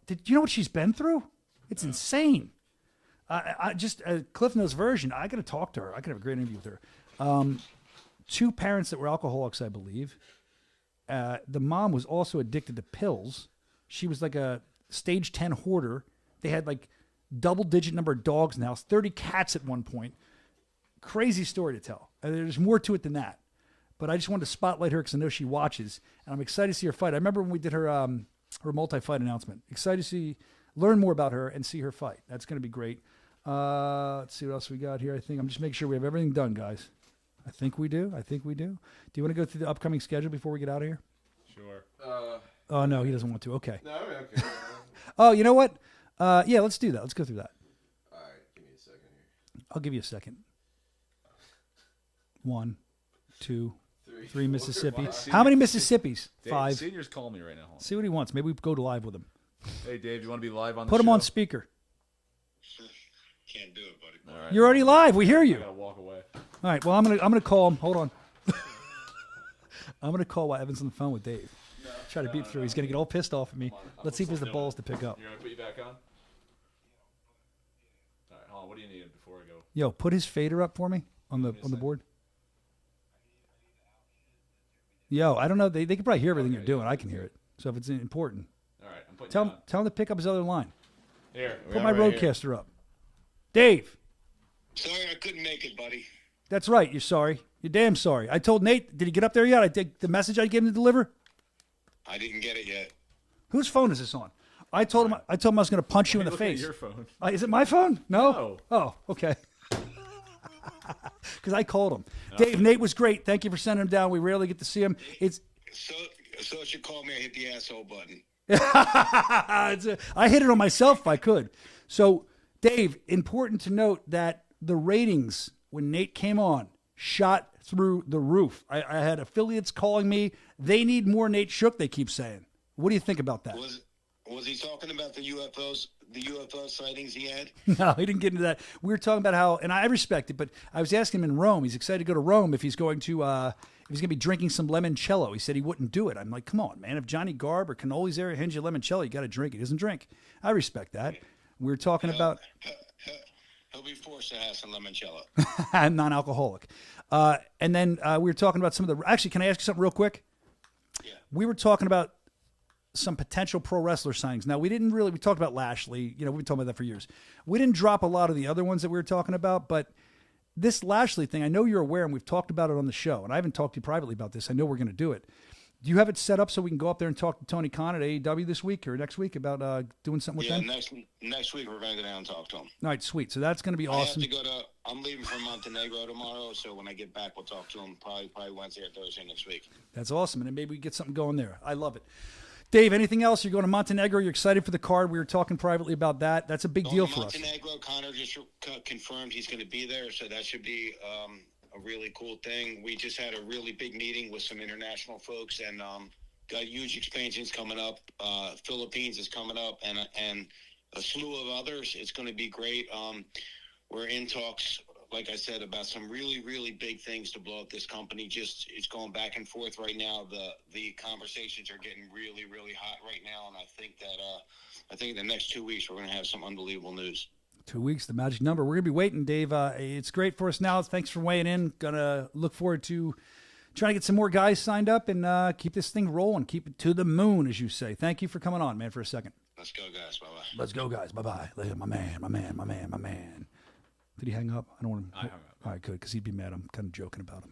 did you know what she's been through? It's insane. I just Cliff Notes version. I got to talk to her. I could have a great interview with her. 2 parents that were alcoholics, I believe. The mom was also addicted to pills. She was like a stage 10 hoarder. They had like double-digit number of dogs in the house, 30 cats at one point. Crazy story to tell. There's more to it than that. But I just wanted to spotlight her because I know she watches, and I'm excited to see her fight. I remember when we did her multi-fight announcement. Excited to learn more about her and see her fight. That's going to be great. Let's see what else we got here. I think I'm just making sure we have everything done, guys. I think we do. Do you want to go through the upcoming schedule before we get out of here? Sure. Oh, no, he doesn't want to. Okay. No, okay. Oh, you know what? Yeah, let's do that. Let's go through that. All right, give me a second here. I'll give you a second. 1, 2, 3 Mississippi. How many Mississippis? Dave, 5. Senior's calling me right now. Hold on. See what he wants. Maybe we go to live with him. Hey, Dave, you want to be live on the Put show? him on speaker. Can't do it, buddy. All right. You're already live. We hear you. I gotta walk away. All right. Well, I'm gonna call him. Hold on. I'm gonna call while Evan's on the phone with Dave. Try to beat through. He's gonna get all pissed off at me. Let's see if he has the balls to pick up. You want me to put you back on? All right, hold on. What do you need before I go? Yo, put his fader up for me on the board. Yo, I don't know. They can probably hear everything you're doing. I can hear it. So if it's important, all right, I'm putting tell him to pick up his other line. Here, put my roadcaster up. Dave. Sorry I couldn't make it, buddy. That's right. You're sorry. You're damn sorry. I told Nate. Did he get up there yet? I did the message I gave him to deliver. I didn't get it yet. Whose phone is this on? I told him I was going to punch you in the face. Your phone. Is it my phone? No. No. Oh, okay. Because I called him. Dave, Nate was great. Thank you for sending him down. We rarely get to see him. So she called me. I hit the asshole button. I hit it on myself if I could. So, Dave, important to note that the ratings when Nate came on shot through the roof. I had affiliates calling me. They need more Nate Shook, they keep saying. What do you think about that? Was he talking about the UFOs, the UFO sightings he had? No, he didn't get into that. We were talking about how, and I respect it, but I was asking him in Rome. He's excited to go to Rome if he's going to be drinking some limoncello. He said he wouldn't do it. I'm like, come on, man. If Johnny Garb or Cannoli's there hands you limoncello, you got to drink it. He doesn't drink. I respect that. We were talking about... He'll be forced to have some limoncello. Non-alcoholic. And then we were talking about some of the... Actually, can I ask you something real quick? Yeah. We were talking about some potential pro wrestler signings. Now, we talked about Lashley. We've been talking about that for years. We didn't drop a lot of the other ones that we were talking about, but this Lashley thing, I know you're aware, and we've talked about it on the show, and I haven't talked to you privately about this. I know we're going to do it. Do you have it set up so we can go up there and talk to Tony Khan at AEW this week or next week about doing something with them? Yeah, next week we're going to go down and talk to him. All right, sweet. So that's going to be awesome. I'm leaving for Montenegro tomorrow, so when I get back, we'll talk to him probably Wednesday or Thursday next week. That's awesome, and then maybe we get something going there. I love it. Dave, anything else? You're going to Montenegro. You're excited for the card. We were talking privately about that. That's a big deal for us. Montenegro, Connor just confirmed he's going to be there, so that should be a really cool thing. We just had a really big meeting with some international folks, and got huge expansions coming up. Philippines is coming up, and a slew of others. It's going to be great. We're in talks, like I said, about some really, really big things to blow up this company. Just it's going back and forth right now. The conversations are getting really, really hot right now, and I think in the next 2 weeks we're going to have some unbelievable news. 2 weeks, the magic number. We're going to be waiting, Dave. It's great for us now. Thanks for weighing in. Going to look forward to trying to get some more guys signed up and keep this thing rolling. Keep it to the moon, as you say. Thank you for coming on, man, for a second. Let's go, guys. Bye-bye. Let's go, guys. Bye-bye. My man. Did he hang up? I don't want him. I hung up. All right, good, because he'd be mad. I'm kind of joking about him.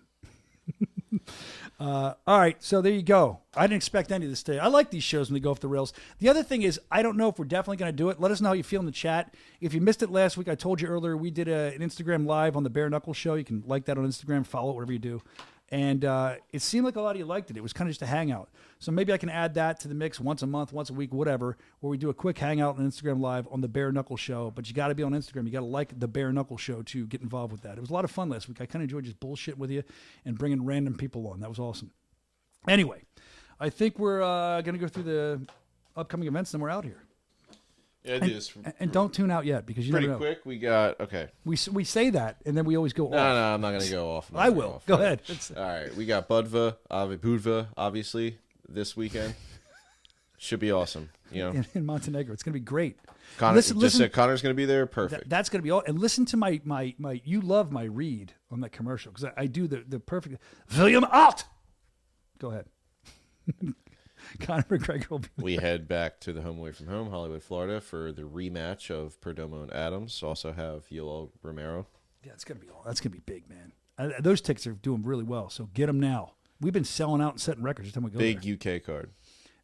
All right, so there you go. I didn't expect any of this today. I like these shows when they go off the rails. The other thing is, I don't know if we're definitely going to do it. Let us know how you feel in the chat. If you missed it last week, I told you earlier, we did an Instagram Live on the Bare Knuckle Show. You can like that on Instagram, follow it, whatever you do. And it seemed like a lot of you liked it. It was kind of just a hangout. So maybe I can add that to the mix once a month, once a week, whatever, where we do a quick hangout on Instagram Live on the Bare Knuckle Show. But you got to be on Instagram. You got to like the Bare Knuckle Show to get involved with that. It was a lot of fun last week. I kind of enjoyed just bullshitting with you and bringing random people on. That was awesome. Anyway, I think we're going to go through the upcoming events, and we're out here. Yeah, it is. And don't tune out yet because you Pretty never know. quick. We got okay. We say that and then we always go off. No, I'm not gonna go off. I will. Go ahead. All right, we got Budva, obviously this weekend. Should be awesome. You know, in Montenegro, it's gonna be great. Connor just said Connor's gonna be there. Perfect. That's gonna be all. And listen to my you love my read on that commercial because I do the perfect William Alt. Go ahead. Conor McGregor will be there. We head back to the home away from home, Hollywood, Florida, for the rematch of Perdomo and Adams. Also have Yoel Romero. Yeah, it's gonna be all. That's gonna be big, man. Those tickets are doing really well, so get them now. We've been selling out and setting records every time we go Big there. UK card.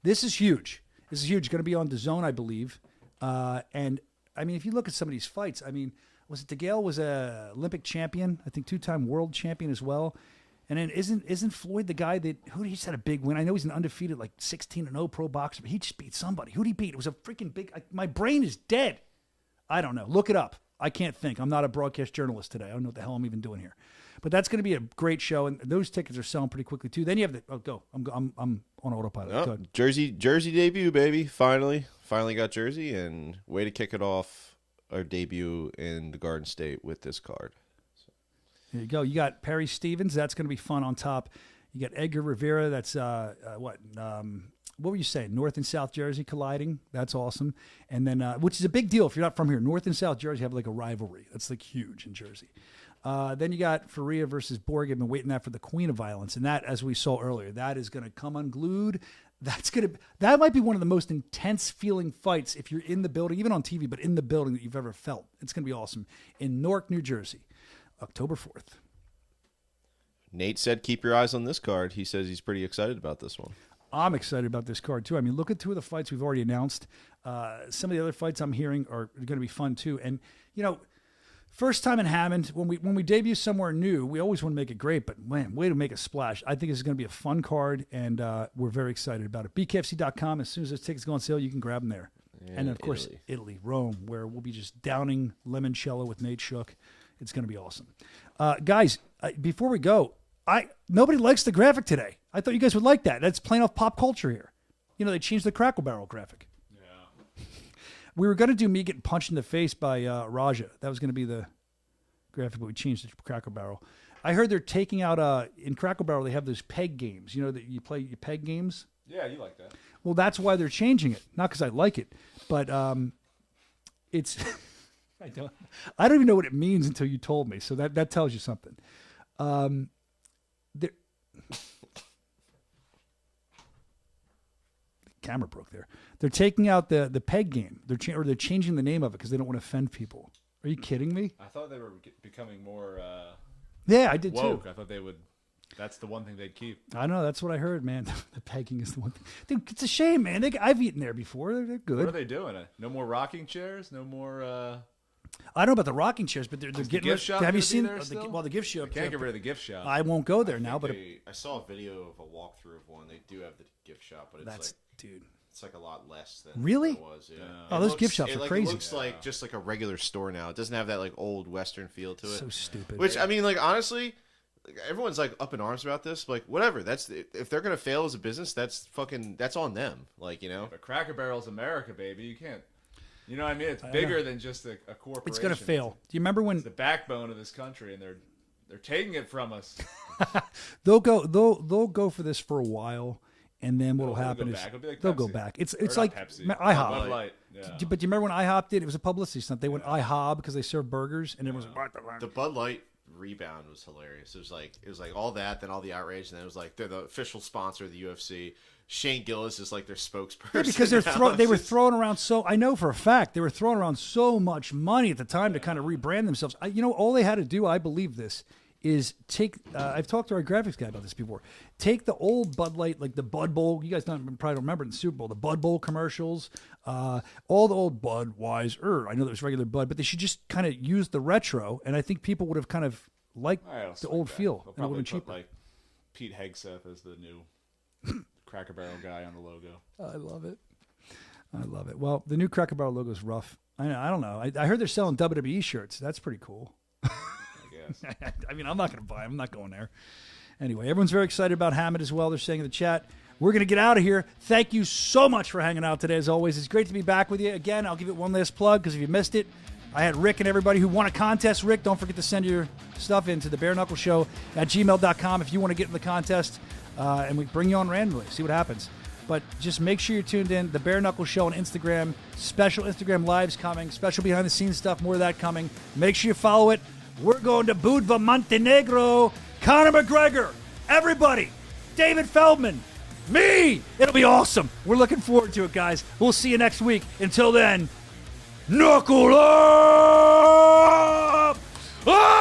This is huge. This is huge. Going to be on DAZN, I believe. And I mean, if you look at some of these fights, I mean, was it DeGale was a Olympic champion? I think 2-time world champion as well. And then isn't Floyd the guy that he just had a big win? I know he's an undefeated like 16-0 pro boxer, but he just beat somebody. Who'd he beat? It was a freaking big. My brain is dead. I don't know. Look it up. I can't think. I'm not a broadcast journalist today. I don't know what the hell I'm even doing here. But that's going to be a great show, and those tickets are selling pretty quickly too. Then you have the go. I'm on autopilot. Oh, Jersey debut, baby. Finally got Jersey, and way to kick it off our debut in the Garden State with this card. There you go. You got Perry Stevens. That's going to be fun on top. You got Edgar Rivera. That's what were you saying? North and South Jersey colliding. That's awesome. And then, which is a big deal if you're not from here. North and South Jersey have like a rivalry. That's like huge in Jersey. Then you got Faria versus Borg. I've been waiting that for the Queen of Violence, and that, as we saw earlier, that is going to come unglued. That might be one of the most intense feeling fights if you're in the building, even on TV, but in the building that you've ever felt. It's going to be awesome in Newark, New Jersey, October 4th. Nate said, "Keep your eyes on this card." He says he's pretty excited about this one. I'm excited about this card too. I mean, look at 2 of the fights we've already announced. Some of the other fights I'm hearing are going to be fun too, and you know. First time in Hammond, when we debut somewhere new, we always want to make it great, but man, way to make a splash. I think this is going to be a fun card, and we're very excited about it. BKFC.com, as soon as those tickets go on sale, you can grab them there. And then, of course, Italy, Rome, where we'll be just downing limoncello with Nate Shook. It's going to be awesome. Guys, before we go, nobody likes the graphic today. I thought you guys would like that. That's playing off pop culture here. You know, they changed the Crackle Barrel graphic. We were going to do me getting punched in the face by Raja. That was going to be the graphic, but we changed it to Crackle Barrel. I heard they're taking out, in Crackle Barrel, they have those peg games. You know, that you play your peg games? Yeah, you like that. Well, that's why they're changing it. Not because I like it, but it's... I don't even know what it means until you told me, so that tells you something. The camera broke there. They're taking out the peg game. They're changing the name of it because they don't want to offend people. Are you kidding me? I thought they were becoming more. Yeah, I did woke. too. I thought they would. That's the one thing they'd keep. I know. That's what I heard, man. The pegging is the one thing. Dude, it's a shame, man. I've eaten there before. They're good. What are they doing? No more rocking chairs. No more. I don't know about the rocking chairs, but they're getting. Gift shop have you seen the gift shop? I can't get rid of the gift shop. I won't go there now, but I saw a video of a walkthrough of one. They do have the gift shop, but it's dude. It's like a lot less than really it was. Yeah. Oh, those gift shops are crazy. It looks like just like a regular store now. It doesn't have that like old Western feel to it. So stupid. Which I mean, like honestly, everyone's like up in arms about this. Like whatever. That's if they're gonna fail as a business, that's on them. Like you know. Yeah, but Cracker Barrel's America, baby. You can't. You know what I mean? It's bigger than just a corporation. It's gonna fail. Do you remember when it's the backbone of this country, and they're taking it from us? They'll go for this for a while. And then what'll happen is they'll go back. It's like IHOP. Yeah. But do you remember when IHOP did? It was a publicity stunt. They went IHOP because they serve burgers, and everyone's like, the Bud Light rebound was hilarious. It was like all that, then all the outrage, and then it was like they're the official sponsor of the UFC. Shane Gillis is like their spokesperson. Yeah, because they were throwing around I know for a fact they were throwing around so much money at the time to kind of rebrand themselves. All they had to do, I believe this, is take. I've talked to our graphics guy about this before. Take the old Bud Light, like the Bud Bowl. You guys probably don't remember in the Super Bowl, the Bud Bowl commercials, all the old Budweiser. I know there's regular Bud, but they should just kind of use the retro, and I think people would have kind of liked the old feel. They'll and it would have been probably cheaper. put like Pete Hegseth as the new Cracker Barrel guy on the logo. I love it. I love it. Well, the new Cracker Barrel logo is rough. I don't know. I heard they're selling WWE shirts. That's pretty cool. I mean, I'm not going to buy them. I'm not going there. Anyway, everyone's very excited about Hammond as well. They're saying in the chat. we're going to get out of here. Thank you so much for hanging out today, as always. It's great to be back with you. Again, I'll give it one last plug, because if you missed it, I had Rick and everybody who won a contest. Rick, don't forget to send your stuff into the Bare Knuckle Show at gmail.com if you want to get in the contest, and we bring you on randomly, see what happens. But just make sure you're tuned in. The Bare Knuckle Show on Instagram. Special Instagram lives coming. Special behind-the-scenes stuff. More of that coming. Make sure you follow it. We're going to Budva, Montenegro. Conor McGregor. Everybody. David Feldman. Me. It'll be awesome. We're looking forward to it, guys. We'll see you next week. Until then, knuckle up! Ah!